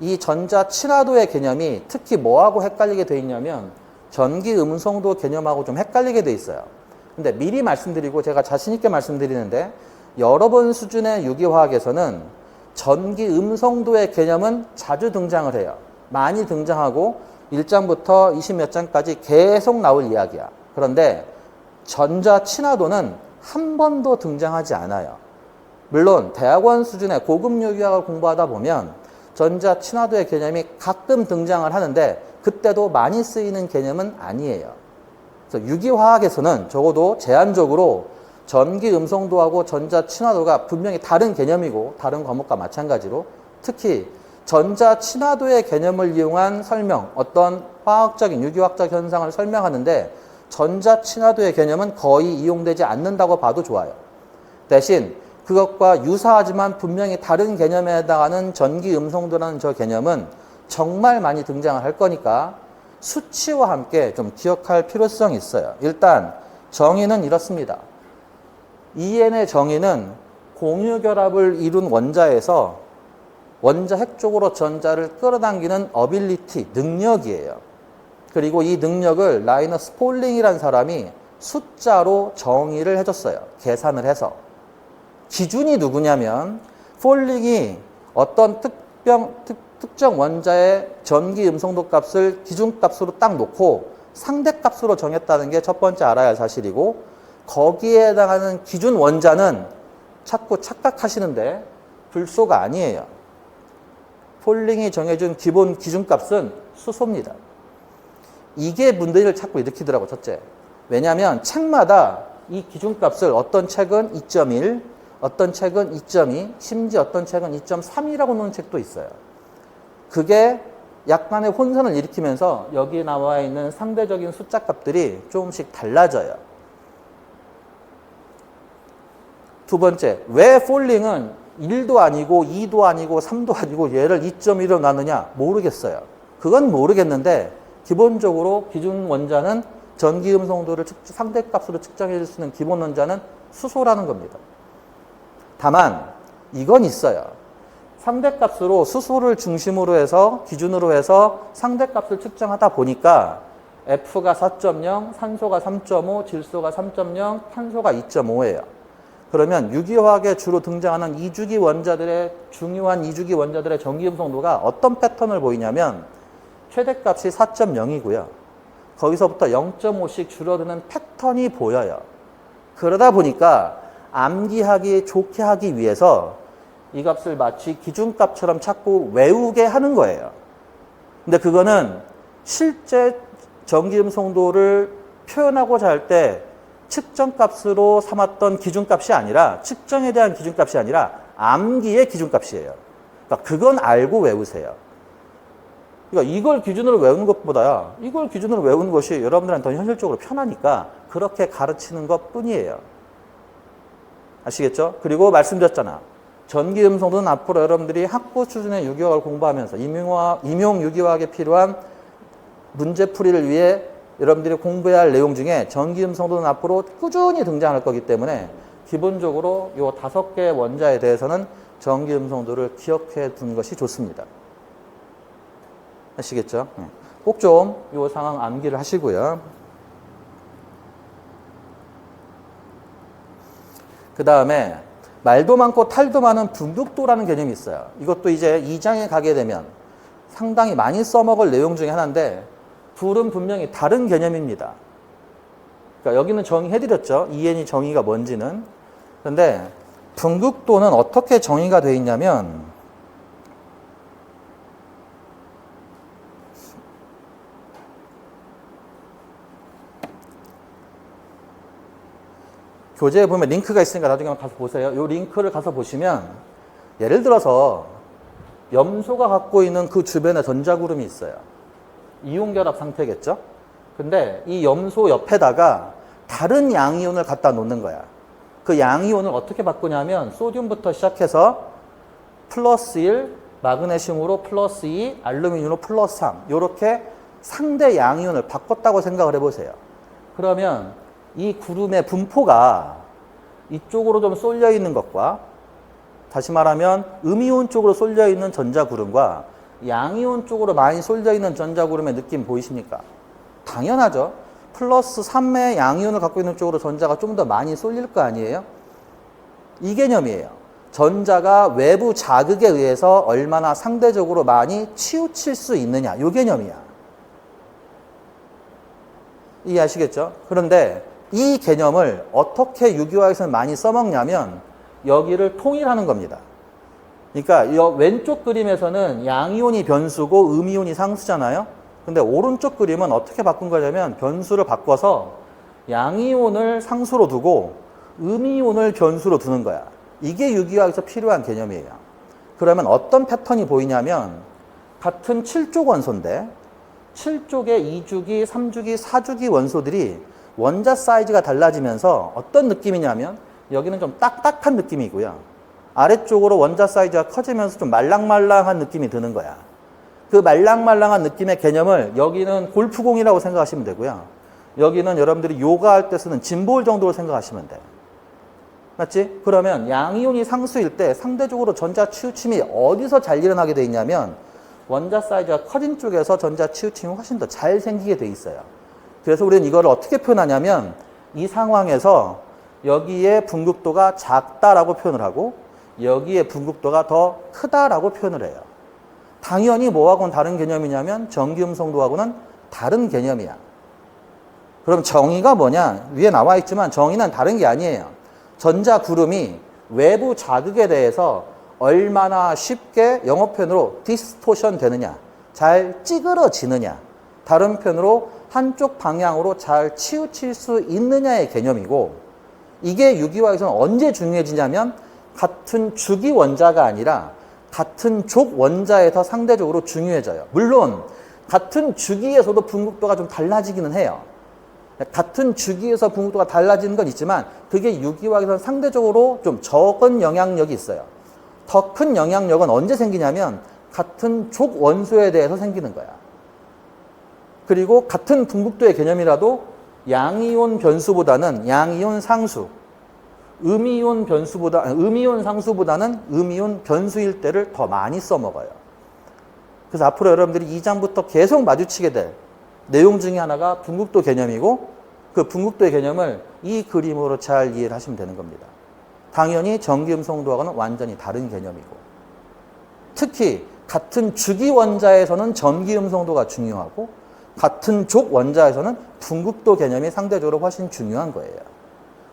이 전자 친화도의 개념이 특히 뭐하고 헷갈리게 돼 있냐면 전기 음성도 개념하고 좀 헷갈리게 돼 있어요. 근데 미리 말씀드리고 제가 자신 있게 말씀드리는데 여러분 수준의 유기화학에서는 전기 음성도의 개념은 자주 등장을 해요. 많이 등장하고 1장부터 20 몇 장까지 계속 나올 이야기야. 그런데 전자 친화도는 한 번도 등장하지 않아요. 물론 대학원 수준의 고급 유기화학을 공부하다 보면 전자 친화도의 개념이 가끔 등장을 하는데 그때도 많이 쓰이는 개념은 아니에요. 그래서 유기화학에서는 적어도 제한적으로 전기 음성도하고 전자 친화도가 분명히 다른 개념이고 다른 과목과 마찬가지로 특히 전자 친화도의 개념을 이용한 설명, 어떤 화학적인 유기화학적 현상을 설명하는데 전자 친화도의 개념은 거의 이용되지 않는다고 봐도 좋아요. 대신 그것과 유사하지만 분명히 다른 개념에 해당하는 전기 음성도라는 저 개념은 정말 많이 등장을 할 거니까 수치와 함께 좀 기억할 필요성이 있어요. 일단 정의는 이렇습니다. EN의 정의는 공유결합을 이룬 원자에서 원자 핵 쪽으로 전자를 끌어당기는 어빌리티, 능력이에요. 그리고 이 능력을 라이너스 폴링이라는 사람이 숫자로 정의를 해줬어요. 계산을 해서. 기준이 누구냐면 폴링이 어떤 특정 원자의 전기 음성도 값을 기준값으로 딱 놓고 상대값으로 정했다는 게 첫 번째 알아야 할 사실이고, 거기에 해당하는 기준 원자는 자꾸 착각하시는데 불소가 아니에요. 폴링이 정해준 기본 기준값은 수소입니다. 이게 문제를 자꾸 일으키더라고, 첫째. 왜냐하면 책마다 이 기준값을 어떤 책은 2.1, 어떤 책은 2.2, 심지어 어떤 책은 2.3이라고 놓은 책도 있어요. 그게 약간의 혼선을 일으키면서 여기 나와 있는 상대적인 숫자 값들이 조금씩 달라져요. 두 번째, 왜 폴링은 1도 아니고 2도 아니고 3도 아니고 얘를 2.1로 나누냐? 모르겠어요. 그건 모르겠는데 기본적으로 기준 원자는 전기 음성도를 상대값으로 측정해 줄 수 있는 기본 원자는 수소라는 겁니다. 다만 이건 있어요. 상대값으로 수소를 중심으로 해서 기준으로 해서 상대값을 측정하다 보니까 F가 4.0, 산소가 3.5, 질소가 3.0, 탄소가 2.5예요. 그러면 유기화학에 주로 등장하는 이주기 원자들의 중요한 이주기 원자들의 전기 음성도가 어떤 패턴을 보이냐면 최대값이 4.0이고요. 거기서부터 0.5씩 줄어드는 패턴이 보여요. 그러다 보니까 암기하기 좋게 하기 위해서 이 값을 마치 기준값처럼 자꾸 외우게 하는 거예요. 근데 그거는 실제 전기음성도를 표현하고자 할 때 측정값으로 삼았던 기준값이 아니라, 측정에 대한 기준값이 아니라 암기의 기준값이에요. 그러니까 그건 알고 외우세요. 그러니까 이걸 기준으로 외우는 것보다야 이걸 기준으로 외우는 것이 여러분들한테 더 현실적으로 편하니까 그렇게 가르치는 것 뿐이에요. 아시겠죠? 그리고 말씀드렸잖아. 전기음성도는 앞으로 여러분들이 학부 수준의 유기화학을 공부하면서 임용 유기화학에 필요한 문제풀이를 위해 여러분들이 공부해야 할 내용 중에 전기음성도는 앞으로 꾸준히 등장할 거기 때문에 기본적으로 이 5개의 원자에 대해서는 전기음성도를 기억해 두는 것이 좋습니다. 아시겠죠? 꼭 좀 이 상황 암기를 하시고요. 그 다음에 말도 많고 탈도 많은 분극도라는 개념이 있어요. 이것도 이제 2장에 가게 되면 상당히 많이 써먹을 내용 중에 하나인데 둘은 분명히 다른 개념입니다. 그러니까 여기는 정의해드렸죠. EN이 정의가 뭔지는. 그런데 분극도는 어떻게 정의가 되어 있냐면 교재에 보면 링크가 있으니까 나중에 한번 가서 보세요. 이 링크를 가서 보시면 예를 들어서 염소가 갖고 있는 그 주변에 전자구름이 있어요. 이온결합 상태겠죠? 근데 이 염소 옆에다가 다른 양이온을 갖다 놓는 거야. 그 양이온을 어떻게 바꾸냐면 소듐부터 시작해서 플러스 1, 마그네슘으로 플러스 2, 알루미늄으로 플러스 3 이렇게 상대 양이온을 바꿨다고 생각을 해보세요. 그러면 이 구름의 분포가 이쪽으로 좀 쏠려 있는 것과 다시 말하면 음이온 쪽으로 쏠려 있는 전자구름과 양이온 쪽으로 많이 쏠려 있는 전자구름의 느낌 보이십니까? 당연하죠. 플러스 3의 양이온을 갖고 있는 쪽으로 전자가 좀 더 많이 쏠릴 거 아니에요? 이 개념이에요. 전자가 외부 자극에 의해서 얼마나 상대적으로 많이 치우칠 수 있느냐, 이 개념이야. 이해하시겠죠? 그런데 이 개념을 어떻게 유기화학에서는 많이 써먹냐면 여기를 통일하는 겁니다. 그러니까 이 왼쪽 그림에서는 양이온이 변수고 음이온이 상수잖아요. 근데 오른쪽 그림은 어떻게 바꾼 거냐면 변수를 바꿔서 양이온을 상수로 두고 음이온을 변수로 두는 거야. 이게 유기화학에서 필요한 개념이에요. 그러면 어떤 패턴이 보이냐면 같은 7족 원소인데 7족의 2주기, 3주기, 4주기 원소들이 원자 사이즈가 달라지면서 어떤 느낌이냐면 여기는 좀 딱딱한 느낌이고요. 아래쪽으로 원자 사이즈가 커지면서 좀 말랑말랑한 느낌이 드는 거야. 그 말랑말랑한 느낌의 개념을 여기는 골프공이라고 생각하시면 되고요. 여기는 여러분들이 요가할 때 쓰는 짐볼 정도로 생각하시면 돼요. 맞지? 그러면 양이온이 상수일 때 상대적으로 전자 치우침이 어디서 잘 일어나게 돼 있냐면 원자 사이즈가 커진 쪽에서 전자 치우침이 훨씬 더 잘 생기게 돼 있어요. 그래서 우리는 이거를 어떻게 표현하냐면 이 상황에서 여기에 분극도가 작다라고 표현을 하고 여기에 분극도가 더 크다라고 표현을 해요. 당연히 뭐하고는 다른 개념이냐면 전기음성도하고는 다른 개념이야. 그럼 정의가 뭐냐? 위에 나와 있지만 정의는 다른 게 아니에요. 전자구름이 외부 자극에 대해서 얼마나 쉽게 영어 표현으로 디스토션 되느냐, 잘 찌그러지느냐, 다른 표현으로 한쪽 방향으로 잘 치우칠 수 있느냐의 개념이고, 이게 유기화학에서는 언제 중요해지냐면 같은 주기 원자가 아니라 같은 족 원자에서 상대적으로 중요해져요. 물론 같은 주기에서도 분극도가 좀 달라지기는 해요. 같은 주기에서 분극도가 달라지는 건 있지만 그게 유기화학에서는 상대적으로 좀 적은 영향력이 있어요. 더 큰 영향력은 언제 생기냐면 같은 족 원소에 대해서 생기는 거야. 그리고 같은 분극도의 개념이라도 양이온 변수보다는 양이온 상수, 음이온 상수보다는 음이온 변수일 때를 더 많이 써먹어요. 그래서 앞으로 여러분들이 2장부터 계속 마주치게 될 내용 중에 하나가 분극도 개념이고 그 분극도의 개념을 이 그림으로 잘 이해를 하시면 되는 겁니다. 당연히 전기음성도하고는 완전히 다른 개념이고 특히 같은 주기 원자에서는 전기음성도가 중요하고 같은 족 원자에서는 분극도 개념이 상대적으로 훨씬 중요한 거예요.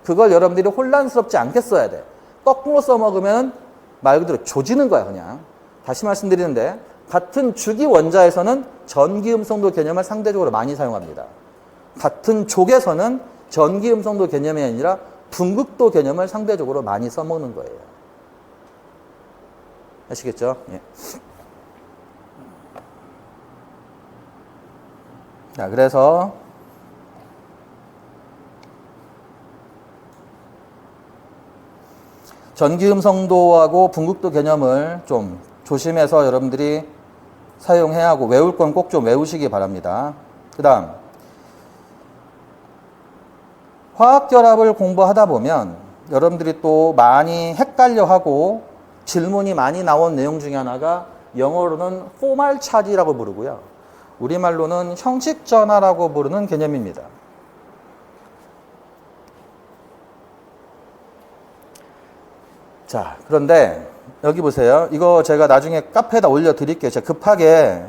그걸 여러분들이 혼란스럽지 않게 써야 돼. 거꾸로 써먹으면 말 그대로 조지는 거야 그냥. 다시 말씀드리는데 같은 주기 원자에서는 전기음성도 개념을 상대적으로 많이 사용합니다. 같은 족에서는 전기음성도 개념이 아니라 분극도 개념을 상대적으로 많이 써먹는 거예요. 아시겠죠? 예. 자, 그래서 전기음성도하고 분극도 개념을 좀 조심해서 여러분들이 사용해야 하고 외울 건 꼭 좀 외우시기 바랍니다. 그 다음 화학결합을 공부하다 보면 여러분들이 또 많이 헷갈려하고 질문이 많이 나온 내용 중에 하나가 영어로는 포말 차지라고 부르고요. 우리말로는 형식전화라고 부르는 개념입니다. 자, 그런데 여기 보세요. 이거 제가 나중에 카페에다 올려드릴게요. 제가 급하게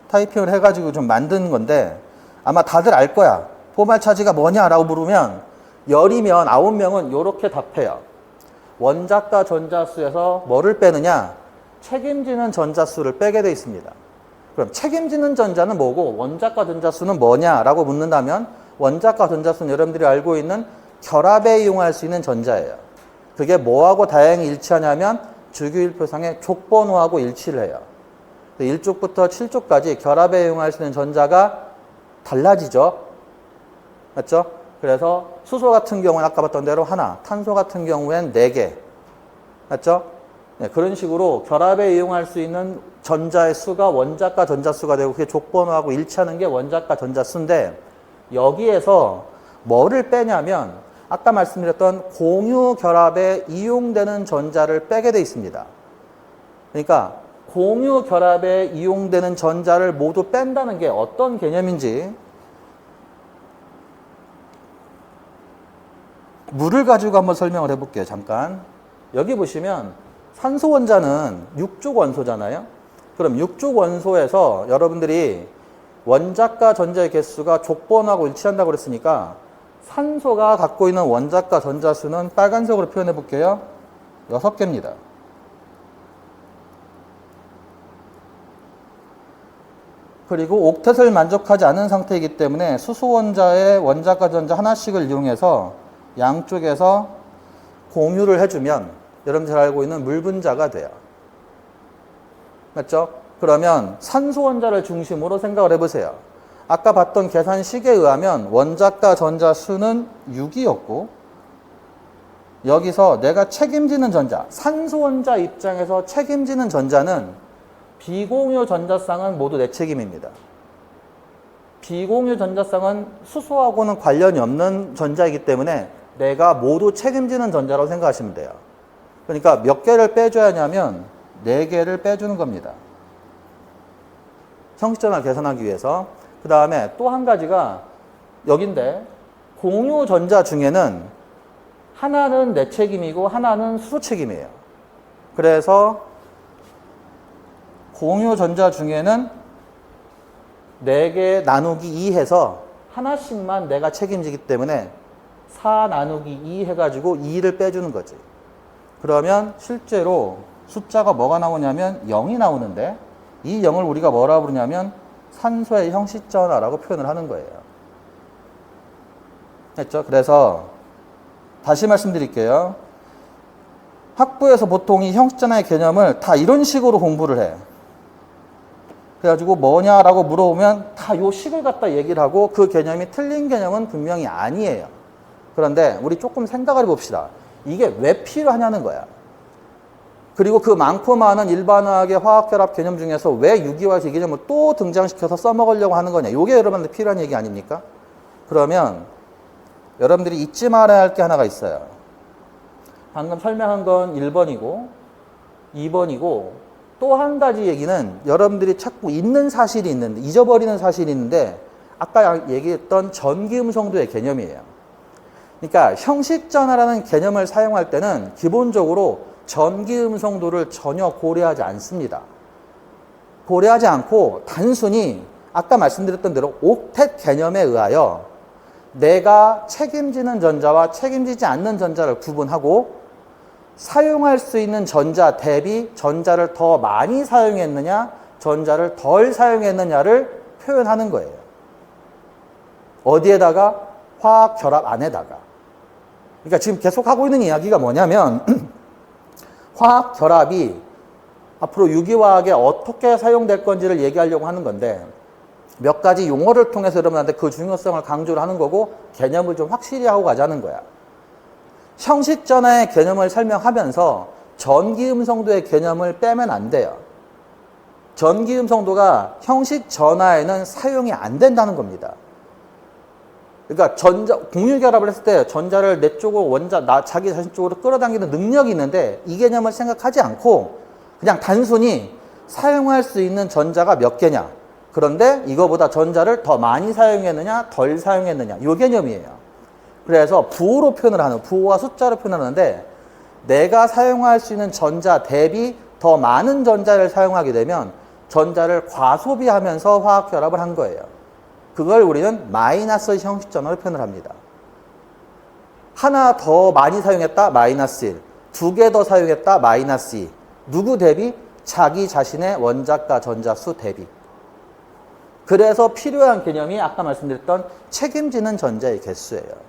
타이핑을 해가지고 좀 만든 건데 아마 다들 알 거야. 포말 차지가 뭐냐라고 물으면 10이면 9명은 이렇게 답해요. 원자과 전자수에서 뭐를 빼느냐? 책임지는 전자수를 빼게 돼 있습니다. 그럼 책임지는 전자는 뭐고 원자과 전자수는 뭐냐라고 묻는다면 원자과 전자수는 여러분들이 알고 있는 결합에 이용할 수 있는 전자예요. 그게 뭐하고 다행히 일치하냐면 주기율표상의 족번호하고 일치를 해요. 1족부터 7족까지 결합에 이용할 수 있는 전자가 달라지죠. 맞죠? 그래서 수소 같은 경우는 아까 봤던 대로 하나, 탄소 같은 경우엔 4개. 맞죠? 네, 그런 식으로 결합에 이용할 수 있는 전자의 수가 원자과 전자수가 되고 그게 족번호하고 일치하는 게 원자과 전자수인데 여기에서 뭐를 빼냐면 아까 말씀드렸던 공유 결합에 이용되는 전자를 빼게 돼 있습니다. 그러니까 공유 결합에 이용되는 전자를 모두 뺀다는 게 어떤 개념인지 물을 가지고 한번 설명을 해볼게요. 잠깐. 여기 보시면 산소 원자는 6족 원소잖아요. 그럼 6족 원소에서 여러분들이 원자과 전자의 개수가 족번호하고 일치한다고 그랬으니까 산소가 갖고 있는 원자과 전자수는 빨간색으로 표현해 볼게요. 6개입니다. 그리고 옥텟을 만족하지 않은 상태이기 때문에 수소 원자의 원자과 전자 하나씩을 이용해서 양쪽에서 공유를 해주면 여러분들 잘 알고 있는 물 분자가 돼요. 맞죠? 그러면 산소 원자를 중심으로 생각을 해보세요. 아까 봤던 계산식에 의하면 원자과 전자 수는 6이었고 여기서 내가 책임지는 전자, 산소 원자 입장에서 책임지는 전자는 비공유 전자쌍은 모두 내 책임입니다. 비공유 전자쌍은 수소하고는 관련이 없는 전자이기 때문에 내가 모두 책임지는 전자라고 생각하시면 돼요. 그러니까 몇 개를 빼줘야 하냐면 4개를 빼주는 겁니다. 형식전화를 계산하기 위해서. 그 다음에 또 한 가지가 여긴데 공유 전자 중에는 하나는 내 책임이고 하나는 수소 책임이에요. 그래서 공유 전자 중에는 4개 나누기 2 해서 하나씩만 내가 책임지기 때문에 4 나누기 2 해가지고 2를 빼주는 거지. 그러면 실제로 숫자가 뭐가 나오냐면 0이 나오는데 이 0을 우리가 뭐라 부르냐면 산소의 형식전화라고 표현을 하는 거예요. 됐죠? 그래서 다시 말씀드릴게요. 학부에서 보통 이 형식전화의 개념을 다 이런 식으로 공부를 해. 그래가지고 뭐냐라고 물어보면 다 요 식을 갖다 얘기를 하고 그 개념이 틀린 개념은 분명히 아니에요. 그런데 우리 조금 생각을 해봅시다. 이게 왜 필요하냐는 거야. 그리고 그 많고 많은 일반화학의 화학결합 개념 중에서 왜 유기화에서 이 개념을 또 등장시켜서 써먹으려고 하는 거냐. 이게 여러분한테 필요한 얘기 아닙니까? 그러면 여러분들이 잊지 말아야 할 게 하나가 있어요. 방금 설명한 건 1번이고 2번이고 또 한 가지 얘기는 여러분들이 자꾸 잊는 사실이 있는데 잊어버리는 사실이 있는데 아까 얘기했던 전기음성도의 개념이에요. 그러니까 형식전화라는 개념을 사용할 때는 기본적으로 전기음성도를 전혀 고려하지 않습니다. 고려하지 않고 단순히 아까 말씀드렸던 대로 옥텟 개념에 의하여 내가 책임지는 전자와 책임지지 않는 전자를 구분하고 사용할 수 있는 전자 대비 전자를 더 많이 사용했느냐 전자를 덜 사용했느냐를 표현하는 거예요. 어디에다가? 화학 결합 안에다가. 그러니까 지금 계속 하고 있는 이야기가 뭐냐면 화학 결합이 앞으로 유기화학에 어떻게 사용될 건지를 얘기하려고 하는 건데 몇 가지 용어를 통해서 여러분한테 그 중요성을 강조를 하는 거고 개념을 좀 확실히 하고 가자는 거야. 형식전화의 개념을 설명하면서 전기음성도의 개념을 빼면 안 돼요. 전기음성도가 형식전화에는 사용이 안 된다는 겁니다. 그러니까 공유결합을 했을 때 전자를 내 쪽으로 자기 자신 쪽으로 끌어당기는 능력이 있는데 이 개념을 생각하지 않고 그냥 단순히 사용할 수 있는 전자가 몇 개냐. 그런데 이거보다 전자를 더 많이 사용했느냐 덜 사용했느냐 이 개념이에요. 그래서 부호로 표현을 하는 부호와 숫자로 표현하는데 내가 사용할 수 있는 전자 대비 더 많은 전자를 사용하게 되면 전자를 과소비하면서 화학결합을 한 거예요. 그걸 우리는 마이너스 형식전화로 표현을 합니다. 하나 더 많이 사용했다? 마이너스 1. 2개 더 사용했다? 마이너스 2. 누구 대비? 자기 자신의 원자과 전자수 대비. 그래서 필요한 개념이 아까 말씀드렸던 책임지는 전자의 개수예요.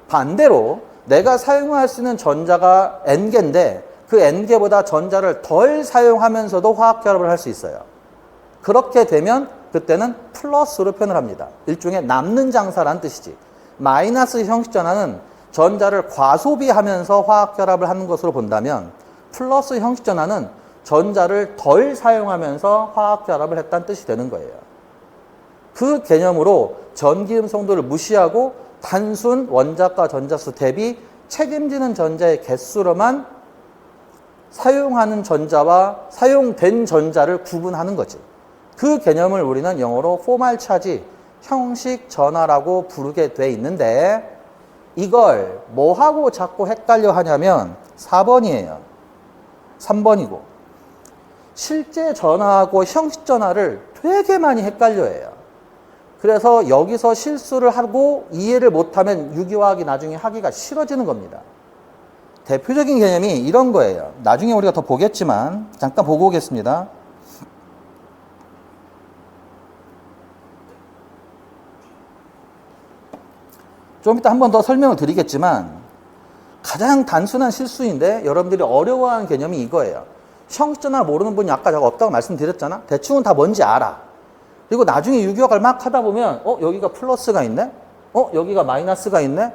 반대로 내가 사용할 수 있는 전자가 N개인데 그 N개보다 전자를 덜 사용하면서도 화학결합을 할 수 있어요. 그렇게 되면 그때는 플러스로 표현을 합니다. 일종의 남는 장사라는 뜻이지. 마이너스 형식전화는 전자를 과소비하면서 화학결합을 하는 것으로 본다면 플러스 형식전화는 전자를 덜 사용하면서 화학결합을 했다는 뜻이 되는 거예요. 그 개념으로 전기음성도를 무시하고 단순 원자과 전자수 대비 책임지는 전자의 개수로만 사용하는 전자와 사용된 전자를 구분하는 거지. 그 개념을 우리는 영어로 포말 차지, 형식 전화라고 부르게 돼 있는데 이걸 뭐하고 자꾸 헷갈려 하냐면 4번이에요. 3번이고. 실제 전화하고 형식 전화를 되게 많이 헷갈려 해요. 그래서 여기서 실수를 하고 이해를 못하면 유기화학이 나중에 하기가 싫어지는 겁니다. 대표적인 개념이 이런 거예요. 나중에 우리가 더 보겠지만 잠깐 보고 오겠습니다. 좀 이따 한 번 더 설명을 드리겠지만 가장 단순한 실수인데 여러분들이 어려워하는 개념이 이거예요. 형식전화 모르는 분이 아까 제가 없다고 말씀드렸잖아. 대충은 다 뭔지 알아. 그리고 나중에 유기화학을 막 하다 보면 여기가 플러스가 있네? 여기가 마이너스가 있네?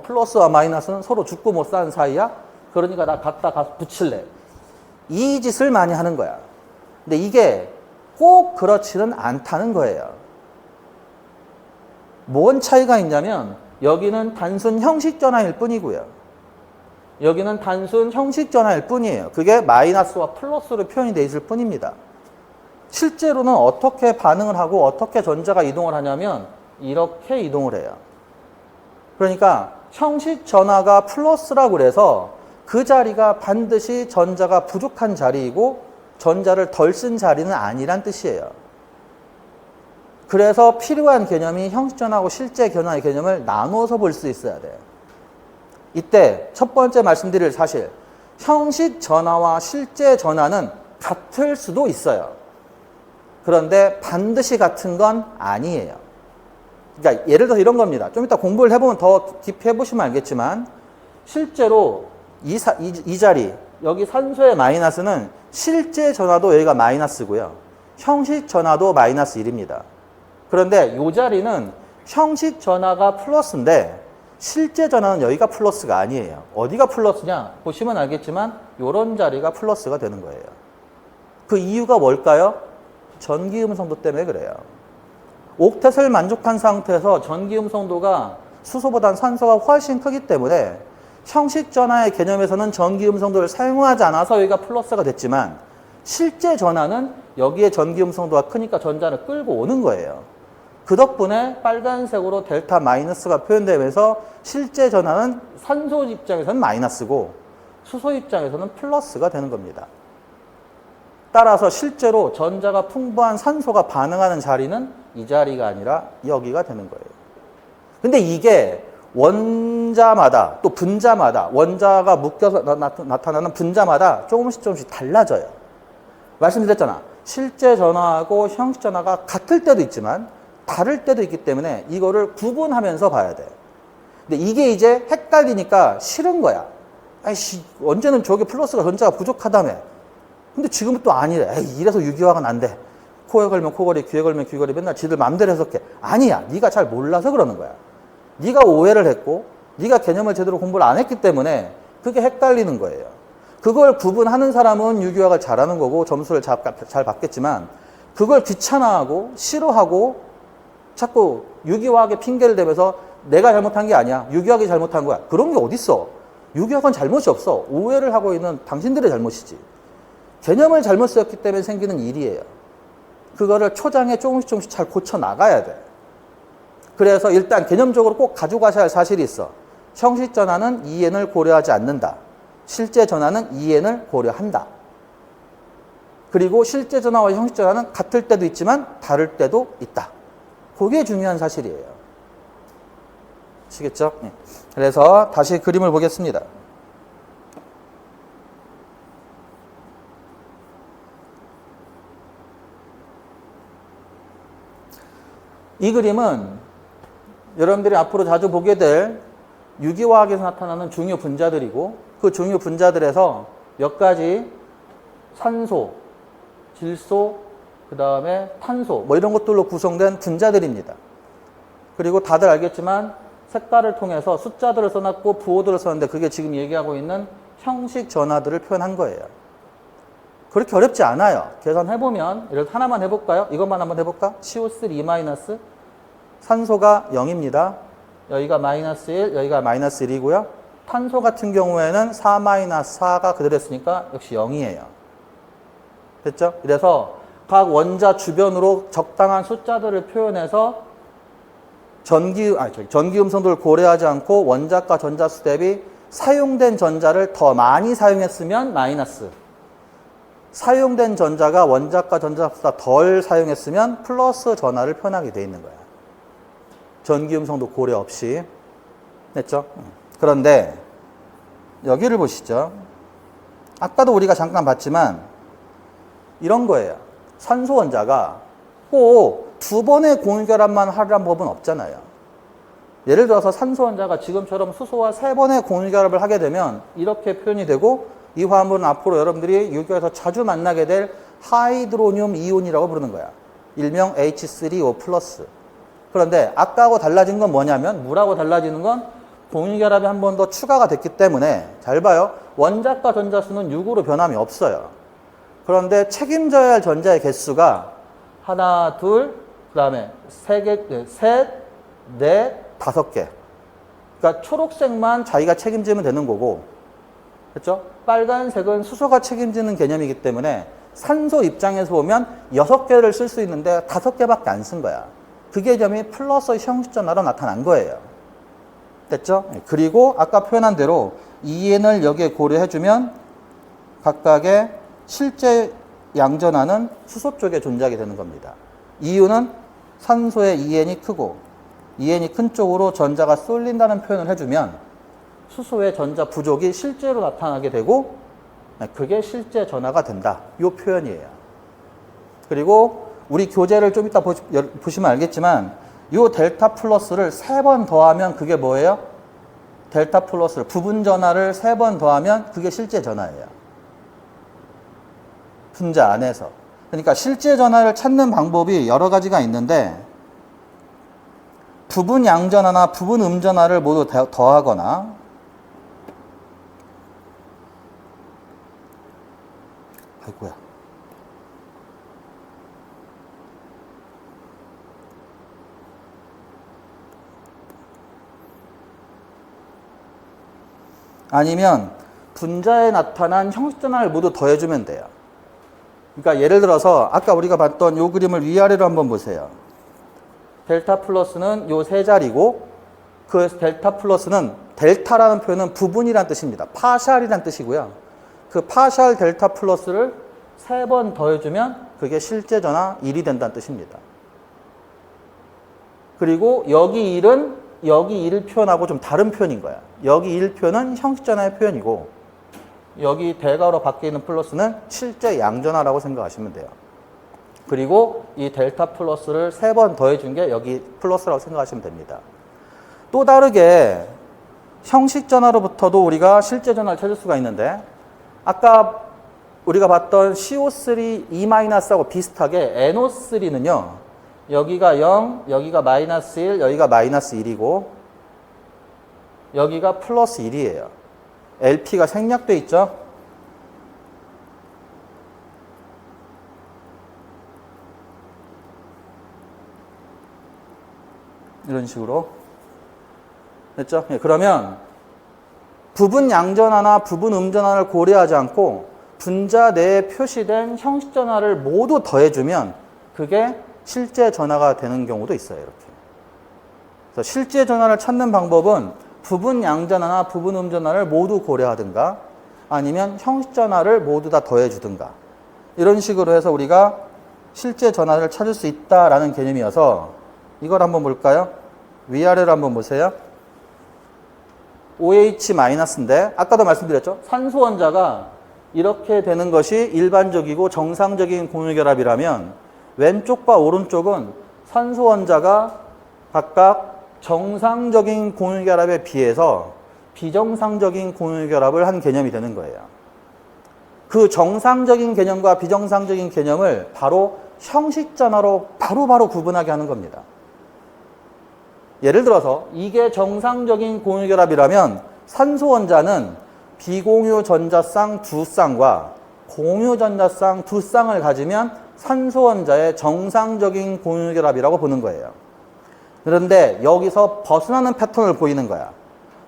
플러스와 마이너스는 서로 죽고 못 사는 사이야? 그러니까 나 갖다 가서 붙일래. 이 짓을 많이 하는 거야. 근데 이게 꼭 그렇지는 않다는 거예요. 뭔 차이가 있냐면 여기는 단순 형식 전환일 뿐이고요. 여기는 단순 형식 전환일 뿐이에요. 그게 마이너스와 플러스로 표현이 되어 있을 뿐입니다. 실제로는 어떻게 반응을 하고 어떻게 전자가 이동을 하냐면 이렇게 이동을 해요. 그러니까 형식 전화가 플러스라고 그래서 그 자리가 반드시 전자가 부족한 자리이고 전자를 덜 쓴 자리는 아니란 뜻이에요. 그래서 필요한 개념이 형식 전화하고 실제 전화의 개념을 나누어서 볼 수 있어야 돼요. 이때 첫 번째 말씀드릴 사실, 형식 전화와 실제 전화는 같을 수도 있어요. 그런데 반드시 같은 건 아니에요. 그러니까 예를 들어서 이런 겁니다. 좀 이따 공부를 해보면 더 깊이 해보시면 알겠지만 실제로 이 자리, 여기 산소의 마이너스는 실제 전화도 여기가 마이너스고요. 형식 전화도 마이너스 1입니다. 그런데 이 자리는 형식 전화가 플러스인데 실제 전화는 여기가 플러스가 아니에요. 어디가 플러스냐? 보시면 알겠지만 이런 자리가 플러스가 되는 거예요. 그 이유가 뭘까요? 전기 음성도 때문에 그래요. 옥텟을 만족한 상태에서 전기 음성도가 수소보단 산소가 훨씬 크기 때문에 형식 전화의 개념에서는 전기 음성도를 사용하지 않아서 여기가 플러스가 됐지만 실제 전화는 여기에 전기 음성도가 크니까 전자를 끌고 오는 거예요. 그 덕분에 빨간색으로 델타 마이너스가 표현되면서 실제 전화는 산소 입장에서는 마이너스고 수소 입장에서는 플러스가 되는 겁니다. 따라서 실제로 전자가 풍부한 산소가 반응하는 자리는 이 자리가 아니라 여기가 되는 거예요. 근데 이게 원자마다 또 분자마다 원자가 묶여서 나타나는 분자마다 조금씩 달라져요. 말씀드렸잖아. 실제 전화하고 형식 전화가 같을 때도 있지만 다를 때도 있기 때문에 이거를 구분하면서 봐야 돼. 근데 이게 이제 헷갈리니까 싫은 거야. 아이씨, 언제는 저게 플러스가 전자가 부족하다며. 근데 지금은 또 아니래. 에이, 이래서 유기화학은 안 돼. 코에 걸면 코걸이, 귀에 걸면 귀걸이 맨날 지들 맘대로 해석해. 아니야. 네가 잘 몰라서 그러는 거야. 네가 오해를 했고 네가 개념을 제대로 공부를 안 했기 때문에 그게 헷갈리는 거예요. 그걸 구분하는 사람은 유기화학을 잘하는 거고 점수를 잘 받겠지만 그걸 귀찮아하고 싫어하고 자꾸 유기화학에 핑계를 대면서 내가 잘못한 게 아니야. 유기화학이 잘못한 거야. 그런 게 어딨어. 유기화학은 잘못이 없어. 오해를 하고 있는 당신들의 잘못이지. 개념을 잘못 쓰였기 때문에 생기는 일이에요. 그거를 초장에 조금씩 잘 고쳐 나가야 돼. 그래서 일단 개념적으로 꼭 가지고 가셔야 할 사실이 있어. 형식 전화는 EN을 고려하지 않는다. 실제 전화는 EN을 고려한다. 그리고 실제 전화와 형식 전화는 같을 때도 있지만 다를 때도 있다. 그게 중요한 사실이에요. 아시겠죠? 네. 그래서 다시 그림을 보겠습니다. 이 그림은 여러분들이 앞으로 자주 보게 될 유기화학에서 나타나는 중요 분자들이고 그 중요 분자들에서 몇 가지 산소, 질소, 그 다음에 탄소 뭐 이런 것들로 구성된 분자들입니다. 그리고 다들 알겠지만 색깔을 통해서 숫자들을 써놨고 부호들을 썼는데 그게 지금 얘기하고 있는 형식 전화들을 표현한 거예요. 그렇게 어렵지 않아요. 계산해보면 예를 들어 하나만 해볼까요? 이것만 한번 해볼까? CO3- 산소가 0입니다. 여기가 마이너스 1, 여기가 마이너스 1이고요. 탄소 같은 경우에는 4-4가 그대로 했으니까 역시 0이에요. 됐죠? 이래서 각 원자 주변으로 적당한 숫자들을 표현해서 전기 음성도를 고려하지 않고 원자과 전자수 대비 사용된 전자를 더 많이 사용했으면 마이너스, 사용된 전자가 원자과 전자수보다 덜 사용했으면 플러스 전화를 표현하게 돼 있는 거야. 전기 음성도 고려 없이. 됐죠? 그런데 여기를 보시죠. 아까도 우리가 잠깐 봤지만 이런 거예요. 산소 원자가 꼭 두 번의 공유결합만 하라는 법은 없잖아요. 예를 들어서 산소 원자가 지금처럼 수소와 3번의 공유결합을 하게 되면 이렇게 표현이 되고 이 화합물은 앞으로 여러분들이 유기화에서 자주 만나게 될 하이드로늄 이온이라고 부르는 거야. 일명 H3O 플러스. 그런데 아까하고 달라진 건 뭐냐면 물하고 달라지는 건 공유결합이 한 번 더 추가가 됐기 때문에 잘 봐요. 원자과 전자수는 6으로 변함이 없어요. 그런데 책임져야 할 전자의 개수가 하나, 둘, 그 다음에 셋, 넷, 5개. 그러니까 초록색만 자기가 책임지면 되는 거고, 그렇죠? 빨간색은 수소가 책임지는 개념이기 때문에 산소 입장에서 보면 6개를 쓸 수 있는데 5개밖에 안 쓴 거야. 그 개념이 플러스 형식전화로 나타난 거예요. 됐죠? 그리고 아까 표현한 대로 2N을 여기에 고려해주면 각각의 실제 양전하는 수소 쪽에 존재하게 되는 겁니다. 이유는 산소의 2N이 크고 2N이 큰 쪽으로 전자가 쏠린다는 표현을 해주면 수소의 전자 부족이 실제로 나타나게 되고 그게 실제 전하가 된다. 이 표현이에요. 그리고 우리 교재를 좀 이따 보시면 알겠지만 이 델타 플러스를 3번 더하면 그게 뭐예요? 델타 플러스를 부분 전하를 3번 더하면 그게 실제 전하예요. 분자 안에서. 그러니까 실제 전하를 찾는 방법이 여러 가지가 있는데 부분 양전하나 부분 음전하를 모두 더하거나 아이고야. 아니면 분자에 나타난 형식전하를 모두 더해주면 돼요. 그러니까 예를 들어서 아까 우리가 봤던 이 그림을 위아래로 한번 보세요. 델타 플러스는 요 세 자리고 그 델타 플러스는 델타라는 표현은 부분이란 뜻입니다. 파샬이란 뜻이고요. 그 파샬 델타 플러스를 3번 더해주면 그게 실제 전하 1이 된다는 뜻입니다. 그리고 여기 1은 여기 1 표현하고 좀 다른 표현인 거야. 여기 1 표현은 형식전하의 표현이고 여기 대괄호 밖에 있는 플러스는 실제 양전하라고 생각하시면 돼요. 그리고 이 델타 플러스를 3번 더해준 게 여기 플러스라고 생각하시면 됩니다. 또 다르게 형식전하로부터도 우리가 실제 전하를 찾을 수가 있는데 아까 우리가 봤던 CO3 E-하고 비슷하게 NO3는요. 여기가 0, 여기가 마이너스 1, 여기가 마이너스 1이고 여기가 플러스 1이에요. LP가 생략돼 있죠. 이런 식으로 됐죠? 그러면 부분 양전하나 부분 음전하를 고려하지 않고 분자 내에 표시된 형식전하를 모두 더해주면 그게 실제 전하가 되는 경우도 있어요. 이렇게. 그래서 실제 전하를 찾는 방법은 부분 양전하나 부분 음전하를 모두 고려하든가 아니면 형식전하를 모두 다 더해주든가 이런 식으로 해서 우리가 실제 전하를 찾을 수 있다라는 개념이어서 이걸 한번 볼까요? 위아래로 한번 보세요. OH-인데 아까도 말씀드렸죠? 산소 원자가 이렇게 되는 것이 일반적이고 정상적인 공유결합이라면 왼쪽과 오른쪽은 산소 원자가 각각 정상적인 공유결합에 비해서 비정상적인 공유결합을 한 개념이 되는 거예요. 그 정상적인 개념과 비정상적인 개념을 바로 형식전하로 바로바로 구분하게 하는 겁니다. 예를 들어서 이게 정상적인 공유결합이라면 산소 원자는 비공유 전자쌍 2쌍과 공유 전자쌍 2쌍을 가지면 산소 원자의 정상적인 공유결합이라고 보는 거예요. 그런데 여기서 벗어나는 패턴을 보이는 거야.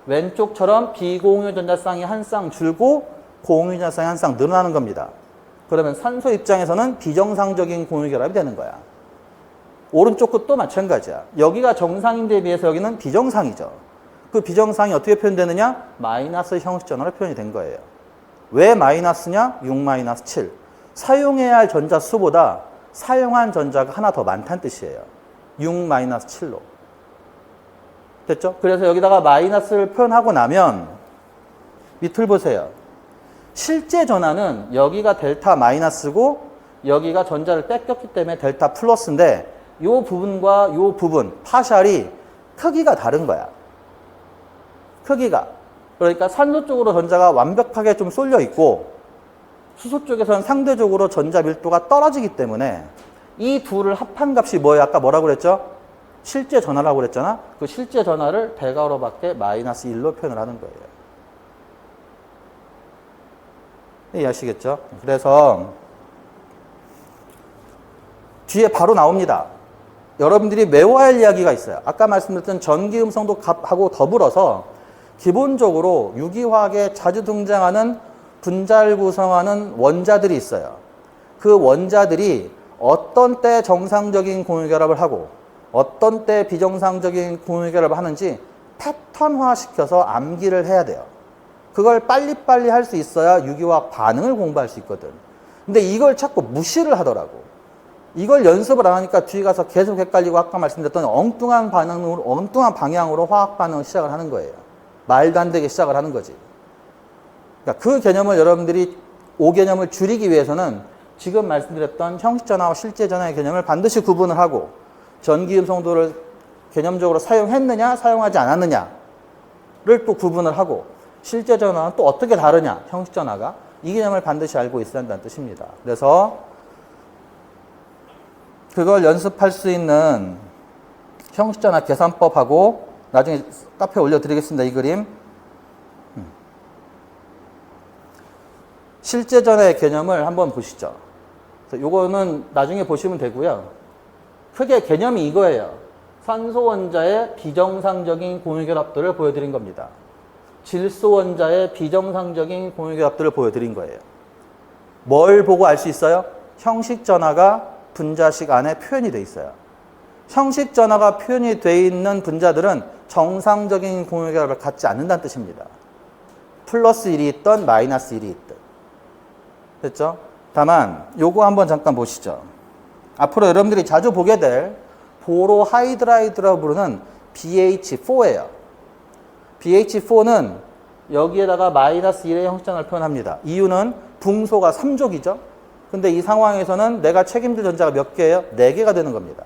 왼쪽처럼 비공유 전자쌍이 한 쌍 줄고 공유 전자쌍이 한 쌍 늘어나는 겁니다. 그러면 산소 입장에서는 비정상적인 공유결합이 되는 거야. 오른쪽 끝도 마찬가지야. 여기가 정상인데 비해서 여기는 비정상이죠. 그 비정상이 어떻게 표현되느냐? 마이너스 형식전하로 표현이 된 거예요. 왜 마이너스냐? 6-7. 사용해야 할 전자 수보다 사용한 전자가 하나 더 많다는 뜻이에요. 6-7로. 됐죠? 그래서 여기다가 마이너스를 표현하고 나면 밑을 보세요. 실제 전하는 여기가 델타 마이너스고 여기가 전자를 뺏겼기 때문에 델타 플러스인데 이 부분과 이 부분, 파샬이 크기가 다른 거야. 크기가. 그러니까 산소 쪽으로 전자가 완벽하게 좀 쏠려 있고 수소 쪽에서는 상대적으로 전자 밀도가 떨어지기 때문에 이 둘을 합한 값이 뭐예요? 아까 뭐라고 그랬죠? 실제 전화라고 그랬잖아. 그 실제 전화를 대괄호 밖에 마이너스 1로 표현을 하는 거예요. 이해하시겠죠? 그래서 뒤에 바로 나옵니다. 여러분들이 외워야 할 이야기가 있어요. 아까 말씀드렸던 전기음성도 값하고 더불어서 기본적으로 유기화학에 자주 등장하는 분자를 구성하는 원자들이 있어요. 그 원자들이 어떤 때 정상적인 공유결합을 하고 어떤 때 비정상적인 공유결합을 하는지 패턴화시켜서 암기를 해야 돼요. 그걸 빨리빨리 할 수 있어야 유기화학 반응을 공부할 수 있거든. 근데 이걸 자꾸 무시를 하더라고. 이걸 연습을 안 하니까 뒤에 가서 계속 헷갈리고 아까 말씀드렸던 엉뚱한 방향으로 화학 반응을 시작을 하는 거예요. 말도 안 되게 시작을 하는 거지. 그러니까 그 개념을 여러분들이 개념을 줄이기 위해서는 지금 말씀드렸던 형식전화와 실제전화의 개념을 반드시 구분을 하고 전기음성도를 개념적으로 사용했느냐 사용하지 않았느냐를 또 구분을 하고 실제전화는 또 어떻게 다르냐 형식전화가 이 개념을 반드시 알고 있어야 한다는 뜻입니다. 그래서 그걸 연습할 수 있는 형식전화 계산법하고 나중에 카페에 올려드리겠습니다. 이 그림. 실제전화의 개념을 한번 보시죠. 요거는 나중에 보시면 되고요. 크게 개념이 이거예요. 산소 원자의 비정상적인 공유결합들을 보여드린 겁니다. 질소 원자의 비정상적인 공유결합들을 보여드린 거예요. 뭘 보고 알 수 있어요? 형식 전화가 분자식 안에 표현이 돼 있어요. 형식 전화가 표현이 돼 있는 분자들은 정상적인 공유결합을 갖지 않는다는 뜻입니다. 플러스 1이 있던 마이너스 1이 있든. 됐죠? 다만 요거 한번 잠깐 보시죠. 앞으로 여러분들이 자주 보게 될 보로 하이드라이드라고 부르는 BH4예요. BH4는 여기에다가 마이너스 1의 형식전화를 표현합니다. 이유는 붕소가 3족이죠. 근데 이 상황에서는 내가 책임질 전자가 몇 개예요? 4개가 되는 겁니다.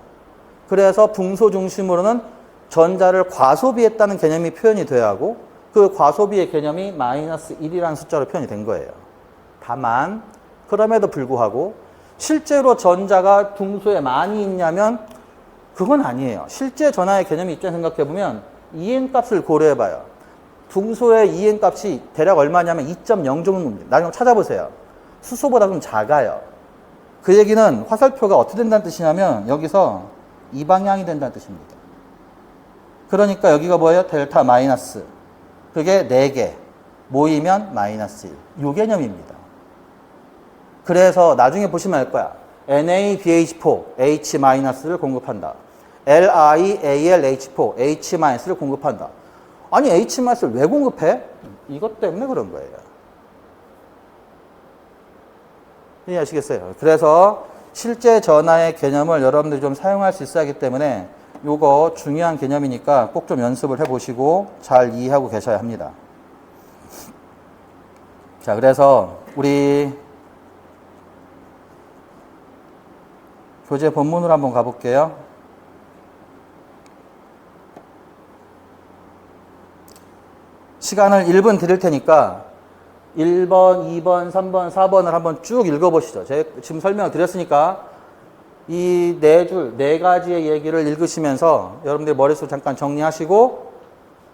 그래서 붕소 중심으로는 전자를 과소비했다는 개념이 표현이 돼야 하고 그 과소비의 개념이 마이너스 1이라는 숫자로 표현이 된 거예요. 다만 그럼에도 불구하고 실제로 전자가 붕소에 많이 있냐면 그건 아니에요. 실제 전하의 개념이 있죠. 생각해보면 EN 값을 고려해봐요. 붕소의 EN 값이 대략 얼마냐면 2.0 정도입니다. 나중에 찾아보세요. 수소보다 좀 작아요. 그 얘기는 화살표가 어떻게 된다는 뜻이냐면 여기서 이 방향이 된다는 뜻입니다. 그러니까 여기가 뭐예요? 델타 마이너스. 그게 4개 모이면 마이너스 1. 이 개념입니다. 그래서 나중에 보시면 알 거야. NaBH4 H-를 공급한다. LiAlH4 H-를 공급한다. 아니 H-를 왜 공급해? 이것 때문에 그런 거예요. 이해하시겠어요? 그래서 실제 전하의 개념을 여러분들이 좀 사용할 수 있어야 하기 때문에 요거 중요한 개념이니까 꼭 좀 연습을 해보시고 잘 이해하고 계셔야 합니다. 자, 그래서 우리 교재 본문으로 한번 가볼게요. 시간을 1분 드릴 테니까 1번, 2번, 3번, 4번을 한번 쭉 읽어보시죠. 제가 지금 설명을 드렸으니까 이 4줄, 4가지의 얘기를 읽으시면서 여러분들 머릿속으로 잠깐 정리하시고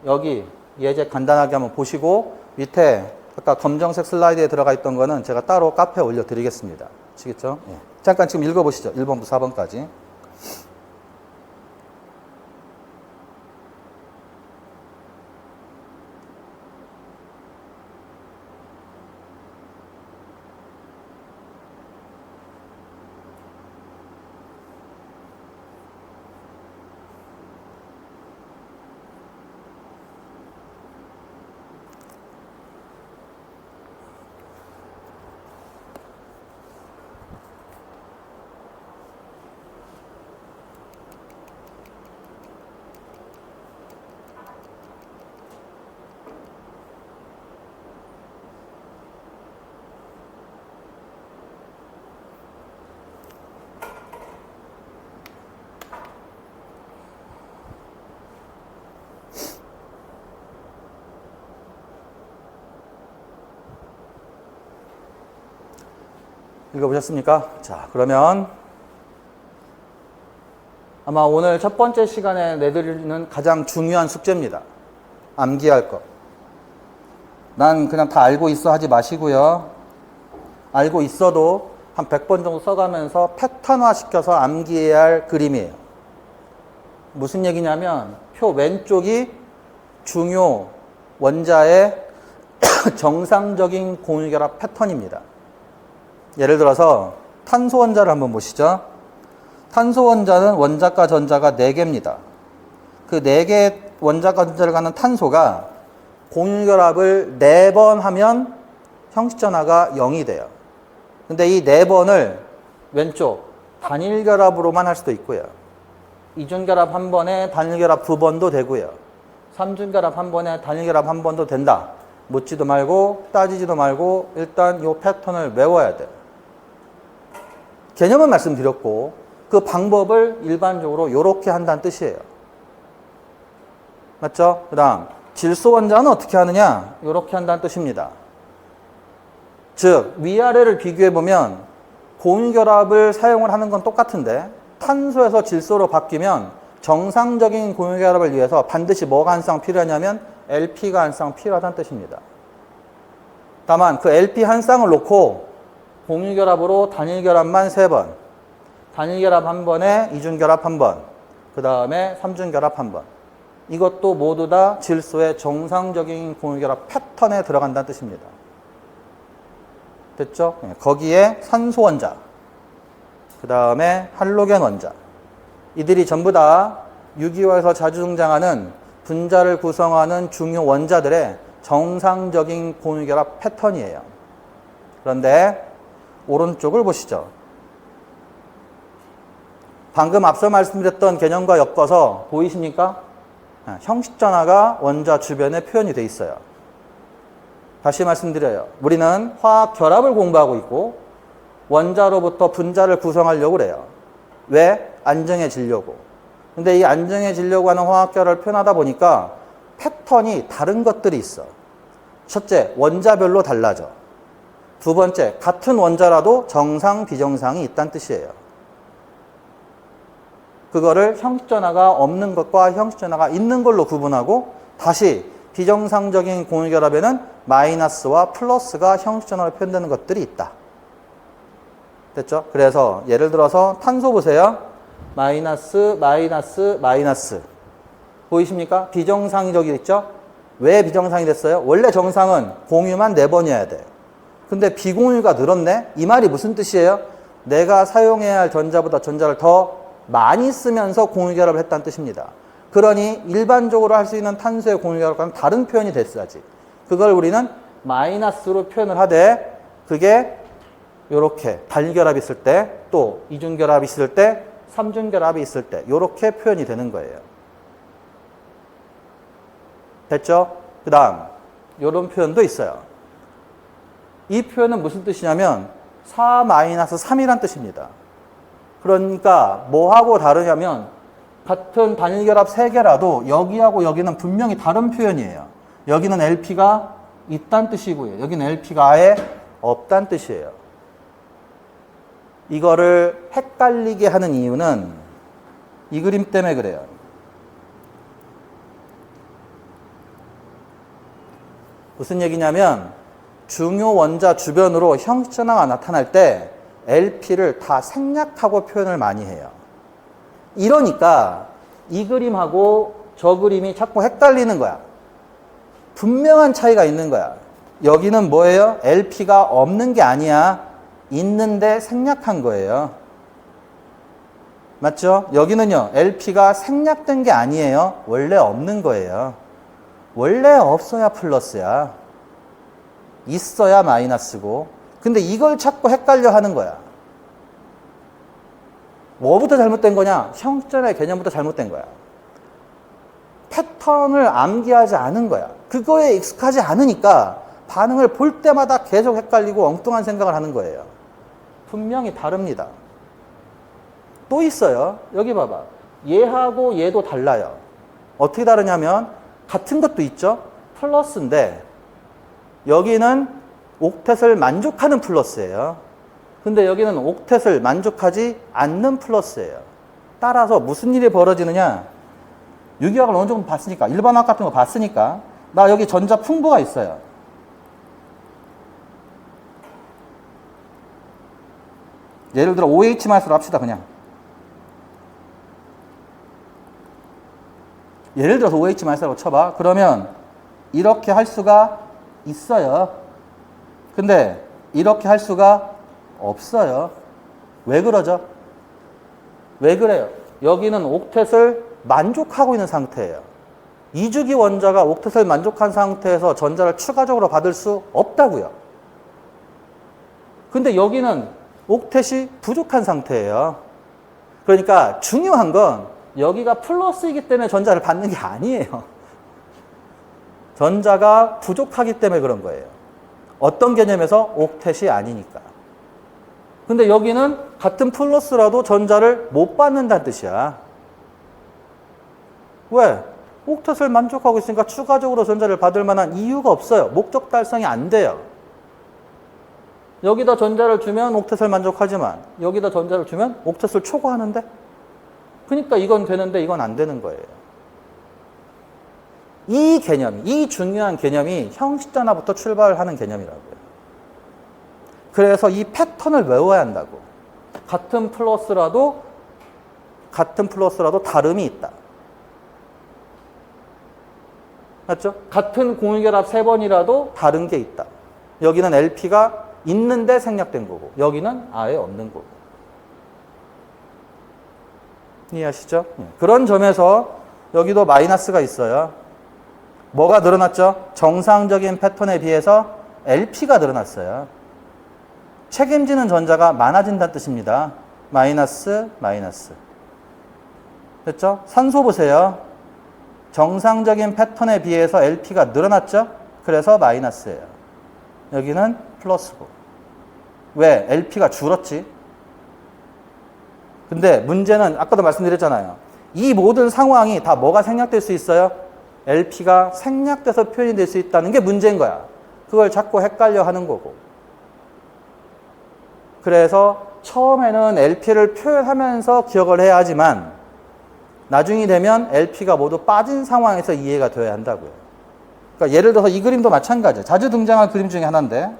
여기 예제 간단하게 한번 보시고 밑에 아까 검정색 슬라이드에 들어가 있던 거는 제가 따로 카페에 올려드리겠습니다. 아시겠죠? 예. 잠깐 지금 읽어보시죠. 1번부터 4번까지. 읽어보셨습니까? 자, 그러면 아마 오늘 첫 번째 시간에 내드리는 가장 중요한 숙제입니다. 암기할 거. 난 그냥 다 알고 있어 하지 마시고요. 알고 있어도 한 100번 정도 써가면서 패턴화 시켜서 암기해야 할 그림이에요. 무슨 얘기냐면 표 왼쪽이 중요 원자의 정상적인 공유결합 패턴입니다. 예를 들어서 탄소 원자를 한번 보시죠. 탄소 원자는 원자과 전자가 4개입니다. 그 4개 원자과 전자를 갖는 탄소가 공유결합을 4번 하면 형식전화가 0이 돼요. 근데 이 4번을 왼쪽 단일결합으로만 할 수도 있고요. 이중결합 한 번에 단일결합 2번도 되고요. 삼중결합 한 번에 단일결합 한 번도 된다. 묻지도 말고 따지지도 말고 일단 이 패턴을 외워야 돼요. 개념은 말씀드렸고 그 방법을 일반적으로 이렇게 한다는 뜻이에요. 맞죠? 그 다음 질소 원자는 어떻게 하느냐? 이렇게 한다는 뜻입니다. 즉 위아래를 비교해보면 공유결합을 사용을 하는 건 똑같은데 탄소에서 질소로 바뀌면 정상적인 공유결합을 위해서 반드시 뭐가 한 쌍 필요하냐면 LP가 한 쌍 필요하다는 뜻입니다. 다만 그 LP 한 쌍을 놓고 공유결합으로 단일결합만 3번, 단일결합 한 번에 이중결합 한 번, 그 다음에 삼중결합 한 번. 이것도 모두 다 질소의 정상적인 공유결합 패턴에 들어간다는 뜻입니다. 됐죠? 거기에 산소 원자, 그 다음에 할로겐 원자. 이들이 전부 다 유기화에서 자주 등장하는 분자를 구성하는 중요 원자들의 정상적인 공유결합 패턴이에요. 그런데 오른쪽을 보시죠. 방금 앞서 말씀드렸던 개념과 엮어서 보이십니까? 형식전화가 원자 주변에 표현이 되어 있어요. 다시 말씀드려요. 우리는 화학 결합을 공부하고 있고 원자로부터 분자를 구성하려고 그래요. 왜? 안정해지려고. 근데 이 안정해지려고 하는 화학 결합을 표현하다 보니까 패턴이 다른 것들이 있어. 첫째, 원자별로 달라져. 두 번째, 같은 원자라도 정상, 비정상이 있다는 뜻이에요. 그거를 형식전화가 없는 것과 형식전화가 있는 걸로 구분하고 다시 비정상적인 공유결합에는 마이너스와 플러스가 형식전화로 표현되는 것들이 있다. 됐죠? 그래서 예를 들어서 탄소 보세요. 마이너스, 마이너스, 마이너스. 보이십니까? 비정상적이 있죠? 왜 비정상이 됐어요? 원래 정상은 공유만 4번이어야 돼. 근데 비공유가 늘었네? 이 말이 무슨 뜻이에요? 내가 사용해야 할 전자보다 전자를 더 많이 쓰면서 공유결합을 했다는 뜻입니다. 그러니 일반적으로 할 수 있는 탄소의 공유결합과는 다른 표현이 됐어야지. 그걸 우리는 마이너스로 표현을 하되 그게 이렇게 단일결합이 있을 때 또 이중결합이 있을 때 삼중결합이 있을 때 이렇게 표현이 되는 거예요. 됐죠? 그 다음 이런 표현도 있어요. 이 표현은 무슨 뜻이냐면 4-3이란 뜻입니다. 그러니까 뭐하고 다르냐면 같은 단일결합 3개라도 여기하고 여기는 분명히 다른 표현이에요. 여기는 LP가 있다는 뜻이고요. 여기는 LP가 아예 없다는 뜻이에요. 이거를 헷갈리게 하는 이유는 이 그림 때문에 그래요. 무슨 얘기냐면 중요 원자 주변으로 형식전화가 나타날 때 LP를 다 생략하고 표현을 많이 해요. 이러니까 이 그림하고 저 그림이 자꾸 헷갈리는 거야. 분명한 차이가 있는 거야. 여기는 뭐예요? LP가 없는 게 아니야. 있는데 생략한 거예요. 맞죠? 여기는요. LP가 생략된 게 아니에요. 원래 없는 거예요. 원래 없어야 플러스야. 있어야 마이너스고. 근데 이걸 자꾸 헷갈려 하는 거야. 뭐부터 잘못된 거냐? 형식전의 개념부터 잘못된 거야. 패턴을 암기하지 않은 거야. 그거에 익숙하지 않으니까 반응을 볼 때마다 계속 헷갈리고 엉뚱한 생각을 하는 거예요. 분명히 다릅니다. 또 있어요. 여기 봐봐. 얘하고 얘도 달라요. 어떻게 다르냐면 같은 것도 있죠. 플러스인데 여기는 옥텟을 만족하는 플러스예요. 근데 여기는 옥텟을 만족하지 않는 플러스예요. 따라서 무슨 일이 벌어지느냐? 유기화학을 어느 정도 봤으니까, 일반화학 같은 거 봤으니까, 나 여기 전자 풍부가 있어요. 예를 들어 OH-로 합시다, 그냥. 예를 들어서 OH-라고 쳐봐. 그러면 이렇게 할 수가 있어요. 근데 이렇게 할 수가 없어요. 왜 그러죠? 왜 그래요? 여기는 옥텟을 만족하고 있는 상태예요. 2주기 원자가 옥텟을 만족한 상태에서 전자를 추가적으로 받을 수 없다고요. 근데 여기는 옥텟이 부족한 상태예요. 그러니까 중요한 건 여기가 플러스이기 때문에 전자를 받는 게 아니에요. 전자가 부족하기 때문에 그런 거예요. 어떤 개념에서? 옥텟이 아니니까. 근데 여기는 같은 플러스라도 전자를 못 받는다는 뜻이야. 왜? 옥텟을 만족하고 있으니까 추가적으로 전자를 받을 만한 이유가 없어요. 목적 달성이 안 돼요. 여기다 전자를 주면 옥텟을 만족하지만 여기다 전자를 주면 옥텟을 초과하는데? 그러니까 이건 되는데 이건 안 되는 거예요. 이 개념, 이 중요한 개념이 형식전화부터 출발하는 개념이라고요. 그래서 이 패턴을 외워야 한다고. 같은 플러스라도 다름이 있다. 맞죠? 같은 공유결합 3번이라도 다른 게 있다. 여기는 LP가 있는데 생략된 거고 여기는 아예 없는 거고. 이해하시죠? 그런 점에서 여기도 마이너스가 있어요. 뭐가 늘어났죠? 정상적인 패턴에 비해서 LP가 늘어났어요. 책임지는 전자가 많아진다는 뜻입니다. 마이너스, 마이너스. 됐죠? 산소 보세요. 정상적인 패턴에 비해서 LP가 늘어났죠? 그래서 마이너스예요. 여기는 플러스고. 왜? LP가 줄었지. 근데 문제는 아까도 말씀드렸잖아요. 이 모든 상황이 다 뭐가 생략될 수 있어요? LP가 생략돼서 표현이 될 수 있다는 게 문제인 거야. 그걸 자꾸 헷갈려 하는 거고. 그래서 처음에는 LP를 표현하면서 기억을 해야 하지만 나중이 되면 LP가 모두 빠진 상황에서 이해가 되어야 한다고요. 그러니까 예를 들어서 이 그림도 마찬가지예요. 자주 등장할 그림 중에 하나인데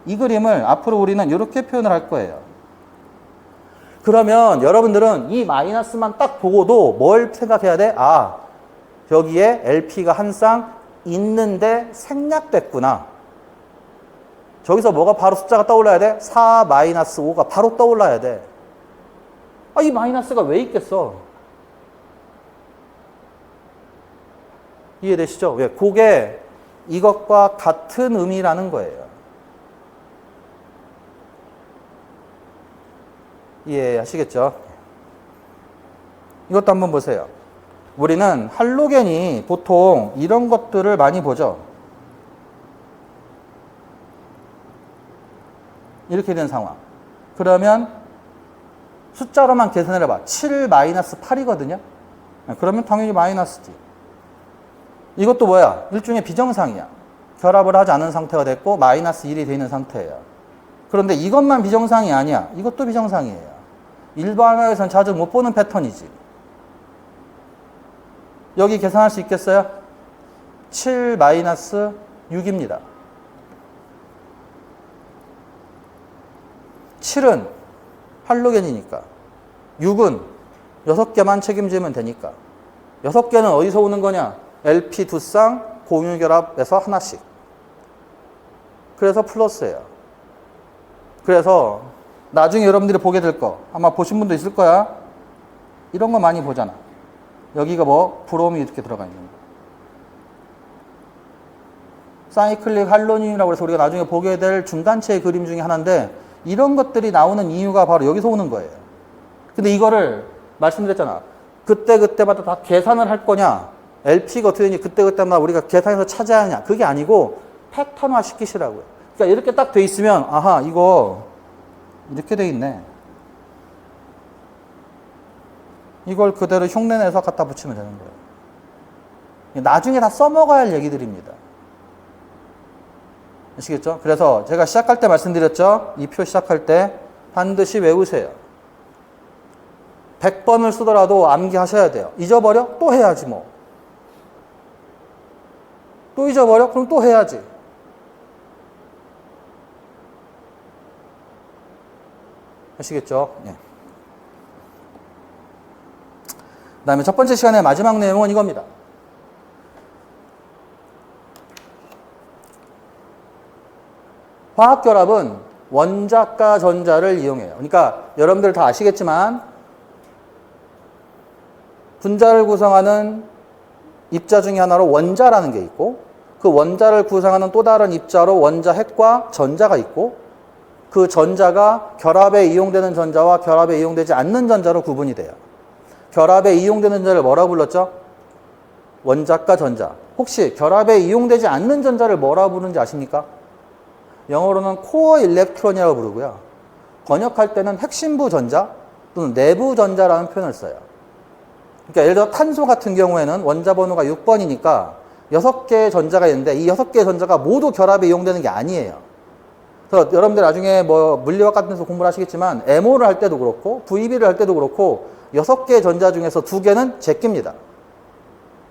이 그림을 앞으로 우리는 이렇게 표현을 할 거예요. 그러면 여러분들은 이 마이너스만 딱 보고도 뭘 생각해야 돼? 아, 여기에 LP가 한 쌍 있는데 생략됐구나. 저기서 뭐가 바로 숫자가 떠올라야 돼? 4-5가 바로 떠올라야 돼. 아, 이 마이너스가 왜 있겠어? 이해되시죠? 왜? 그게 이것과 같은 의미라는 거예요. 이해하시겠죠? 이것도 한번 보세요. 우리는 할로겐이 보통 이런 것들을 많이 보죠. 이렇게 된 상황. 그러면 숫자로만 계산을 해봐. 7-8이거든요. 그러면 당연히 마이너스지. 이것도 뭐야? 일종의 비정상이야. 결합을 하지 않은 상태가 됐고 마이너스 1이 되어 있는 상태예요. 그런데 이것만 비정상이 아니야. 이것도 비정상이에요. 일반화에서는 자주 못 보는 패턴이지. 여기 계산할 수 있겠어요? 7-6입니다. 7은 할로겐이니까 6은 6개만 책임지면 되니까 6개는 어디서 오는 거냐? LP 두 쌍 공유결합에서 하나씩. 그래서 플러스예요. 그래서 나중에 여러분들이 보게 될 거 아마 보신 분도 있을 거야. 이런 거 많이 보잖아. 여기가 뭐 브롬이 이렇게 들어가 있는 거. 사이클릭 할로닌이라고 해서 우리가 나중에 보게 될 중단체의 그림 중에 하나인데 이런 것들이 나오는 이유가 바로 여기서 오는 거예요. 근데 이거를 말씀드렸잖아. 그때마다 다 계산을 할 거냐? LP가 어떻게 되니 그때마다 우리가 계산해서 찾아야 하냐? 그게 아니고 패턴화 시키시라고요. 그러니까 이렇게 딱 돼 있으면 아하 이거 이렇게 돼 있네. 이걸 그대로 흉내내서 갖다 붙이면 되는 거예요. 나중에 다 써먹어야 할 얘기들입니다. 아시겠죠? 그래서 제가 시작할 때 말씀드렸죠? 이 표 시작할 때 반드시 외우세요. 100번을 쓰더라도 암기하셔야 돼요. 잊어버려? 또 해야지 뭐. 또 잊어버려? 그럼 또 해야지. 아시겠죠? 예. 그 다음에 첫 번째 시간의 마지막 내용은 이겁니다. 화학결합은 원자과 전자를 이용해요. 그러니까 여러분들 다 아시겠지만 분자를 구성하는 입자 중에 하나로 원자라는 게 있고 그 원자를 구성하는 또 다른 입자로 원자 핵과 전자가 있고 그 전자가 결합에 이용되는 전자와 결합에 이용되지 않는 전자로 구분이 돼요. 결합에 이용되는 전자를 뭐라고 불렀죠? 원자과 전자. 혹시 결합에 이용되지 않는 전자를 뭐라고 부르는지 아십니까? 영어로는 코어 일렉트론이라고 부르고요. 번역할 때는 핵심부 전자 또는 내부 전자라는 표현을 써요. 그러니까 예를 들어 탄소 같은 경우에는 원자 번호가 6번이니까 6개의 전자가 있는데 이 6개의 전자가 모두 결합에 이용되는 게 아니에요. 그래서 여러분들 나중에 뭐 물리학 같은 데서 공부를 하시겠지만 MO를 할 때도 그렇고 VB를 할 때도 그렇고 6개의 전자 중에서 2개는 제끼입니다.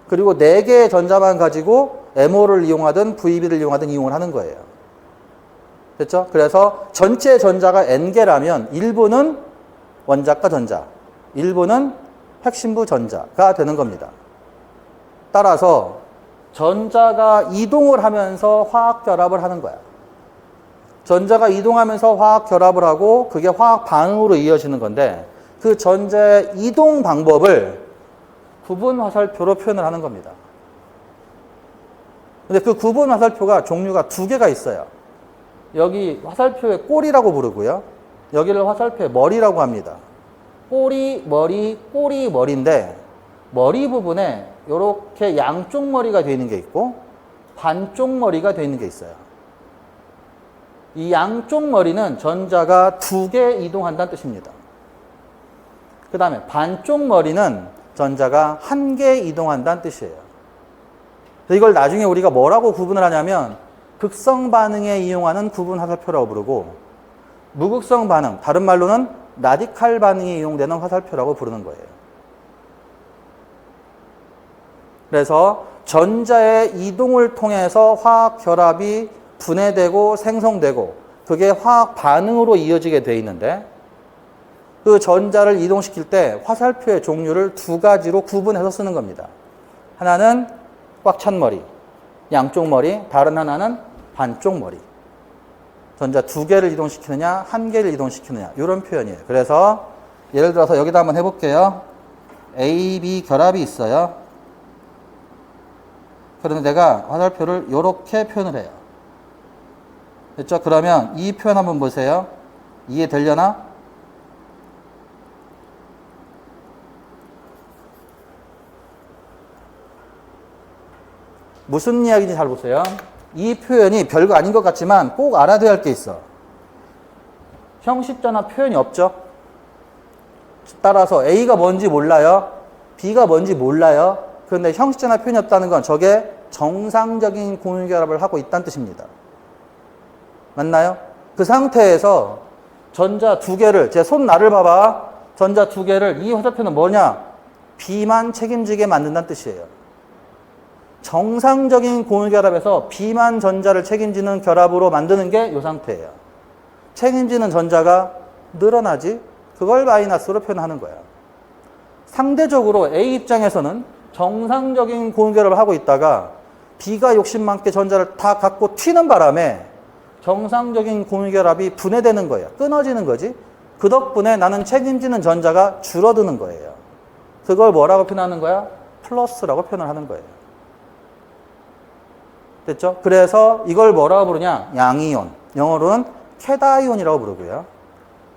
그리고 4개의 전자만 가지고 MO를 이용하든 VB를 이용하든 이용을 하는 거예요. 됐죠? 그래서 전체 전자가 N개라면 일부는 원자과 전자, 일부는 핵심부 전자가 되는 겁니다. 따라서 전자가 이동을 하면서 화학 결합을 하는 거야. 전자가 이동하면서 화학 결합을 하고 그게 화학 반응으로 이어지는 건데 그 전자의 이동 방법을 구분 화살표로 표현을 하는 겁니다. 근데 그 구분 화살표가 종류가 2개가 있어요. 여기 화살표의 꼬리라고 부르고요. 여기를 화살표의 머리라고 합니다. 꼬리, 머리, 꼬리, 머리인데 머리 부분에 이렇게 양쪽 머리가 되어 있는 게 있고 반쪽 머리가 되어 있는 게 있어요. 이 양쪽 머리는 전자가 2개 이동한다는 뜻입니다. 그 다음에 반쪽 머리는 전자가 1개 이동한다는 뜻이에요. 이걸 나중에 우리가 뭐라고 구분을 하냐면 극성 반응에 이용하는 구분 화살표라고 부르고 무극성 반응, 다른 말로는 라디칼 반응에 이용되는 화살표라고 부르는 거예요. 그래서 전자의 이동을 통해서 화학 결합이 분해되고 생성되고 그게 화학 반응으로 이어지게 돼 있는데 그 전자를 이동시킬 때 화살표의 종류를 2가지로 구분해서 쓰는 겁니다. 하나는 꽉 찬 머리, 양쪽 머리, 다른 하나는 반쪽 머리. 전자 2개를 이동시키느냐, 1개를 이동시키느냐 이런 표현이에요. 그래서 예를 들어서 여기다 한번 해볼게요. A, B 결합이 있어요. 그런데 내가 화살표를 이렇게 표현을 해요. 됐죠? 그러면 이 표현 한번 보세요. 이해되려나? 무슨 이야기인지 잘 보세요. 이 표현이 별거 아닌 것 같지만 꼭 알아둬야 할 게 있어. 형식전화 표현이 없죠? 따라서 A가 뭔지 몰라요. B가 뭔지 몰라요. 그런데 형식전화 표현이 없다는 건 저게 정상적인 공유결합을 하고 있다는 뜻입니다. 맞나요? 그 상태에서 전자 2개를, 제 손날을 봐봐. 전자 2개를, 이 화살표는 뭐냐? B만 책임지게 만든다는 뜻이에요. 정상적인 공유결합에서 B만 전자를 책임지는 결합으로 만드는 게 이 상태예요. 책임지는 전자가 늘어나지? 그걸 마이너스로 표현하는 거예요. 상대적으로 A 입장에서는 정상적인 공유결합을 하고 있다가 B가 욕심 많게 전자를 다 갖고 튀는 바람에 정상적인 공유결합이 분해되는 거예요. 끊어지는 거지. 그 덕분에 나는 책임지는 전자가 줄어드는 거예요. 그걸 뭐라고 표현하는 거야? 플러스라고 표현을 하는 거예요. 됐죠? 그래서 이걸 뭐라고 부르냐? 양이온. 영어로는 캐다이온이라고 부르고요.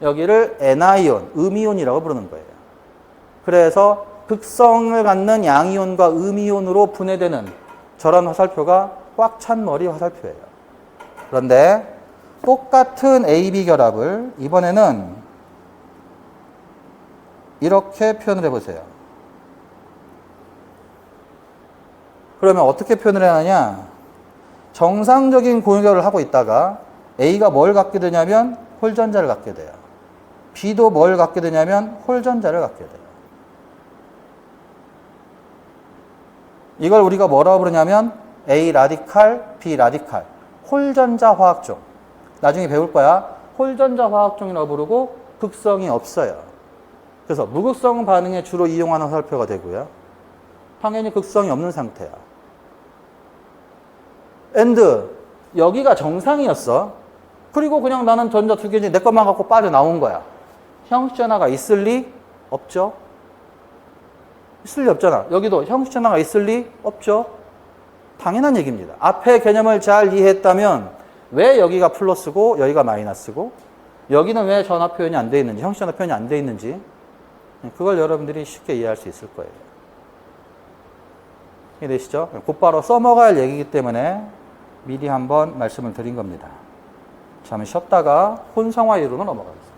여기를 애나이온, 음이온이라고 부르는 거예요. 그래서 극성을 갖는 양이온과 음이온으로 분해되는 저런 화살표가 꽉 찬 머리 화살표예요. 그런데 똑같은 AB 결합을 이번에는 이렇게 표현을 해보세요. 그러면 어떻게 표현을 해야 하냐? 정상적인 공유결합을 하고 있다가 A가 뭘 갖게 되냐면 홀전자를 갖게 돼요. B도 뭘 갖게 되냐면 홀전자를 갖게 돼요. 이걸 우리가 뭐라고 부르냐면 A 라디칼, B 라디칼, 홀전자 화학종. 나중에 배울 거야. 홀전자 화학종이라고 부르고 극성이 없어요. 그래서 무극성 반응에 주로 이용하는 화살표가 되고요. 당연히 극성이 없는 상태야. 엔드, 여기가 정상이었어. 그리고 그냥 나는 전자 두 개지 내 것만 갖고 빠져나온 거야. 형식 전화가 있을 리 없죠. 있을 리 없잖아. 여기도 형식 전화가 있을 리 없죠. 당연한 얘기입니다. 앞에 개념을 잘 이해했다면 왜 여기가 플러스고 여기가 마이너스고 여기는 왜 전화 표현이 안 돼 있는지, 형식 전화 표현이 안 돼 있는지 그걸 여러분들이 쉽게 이해할 수 있을 거예요. 이해되시죠? 곧바로 써먹어야 할 얘기이기 때문에 미리 한번 말씀을 드린 겁니다. 잠시 쉬었다가 혼성화 이론으로 넘어가겠습니다.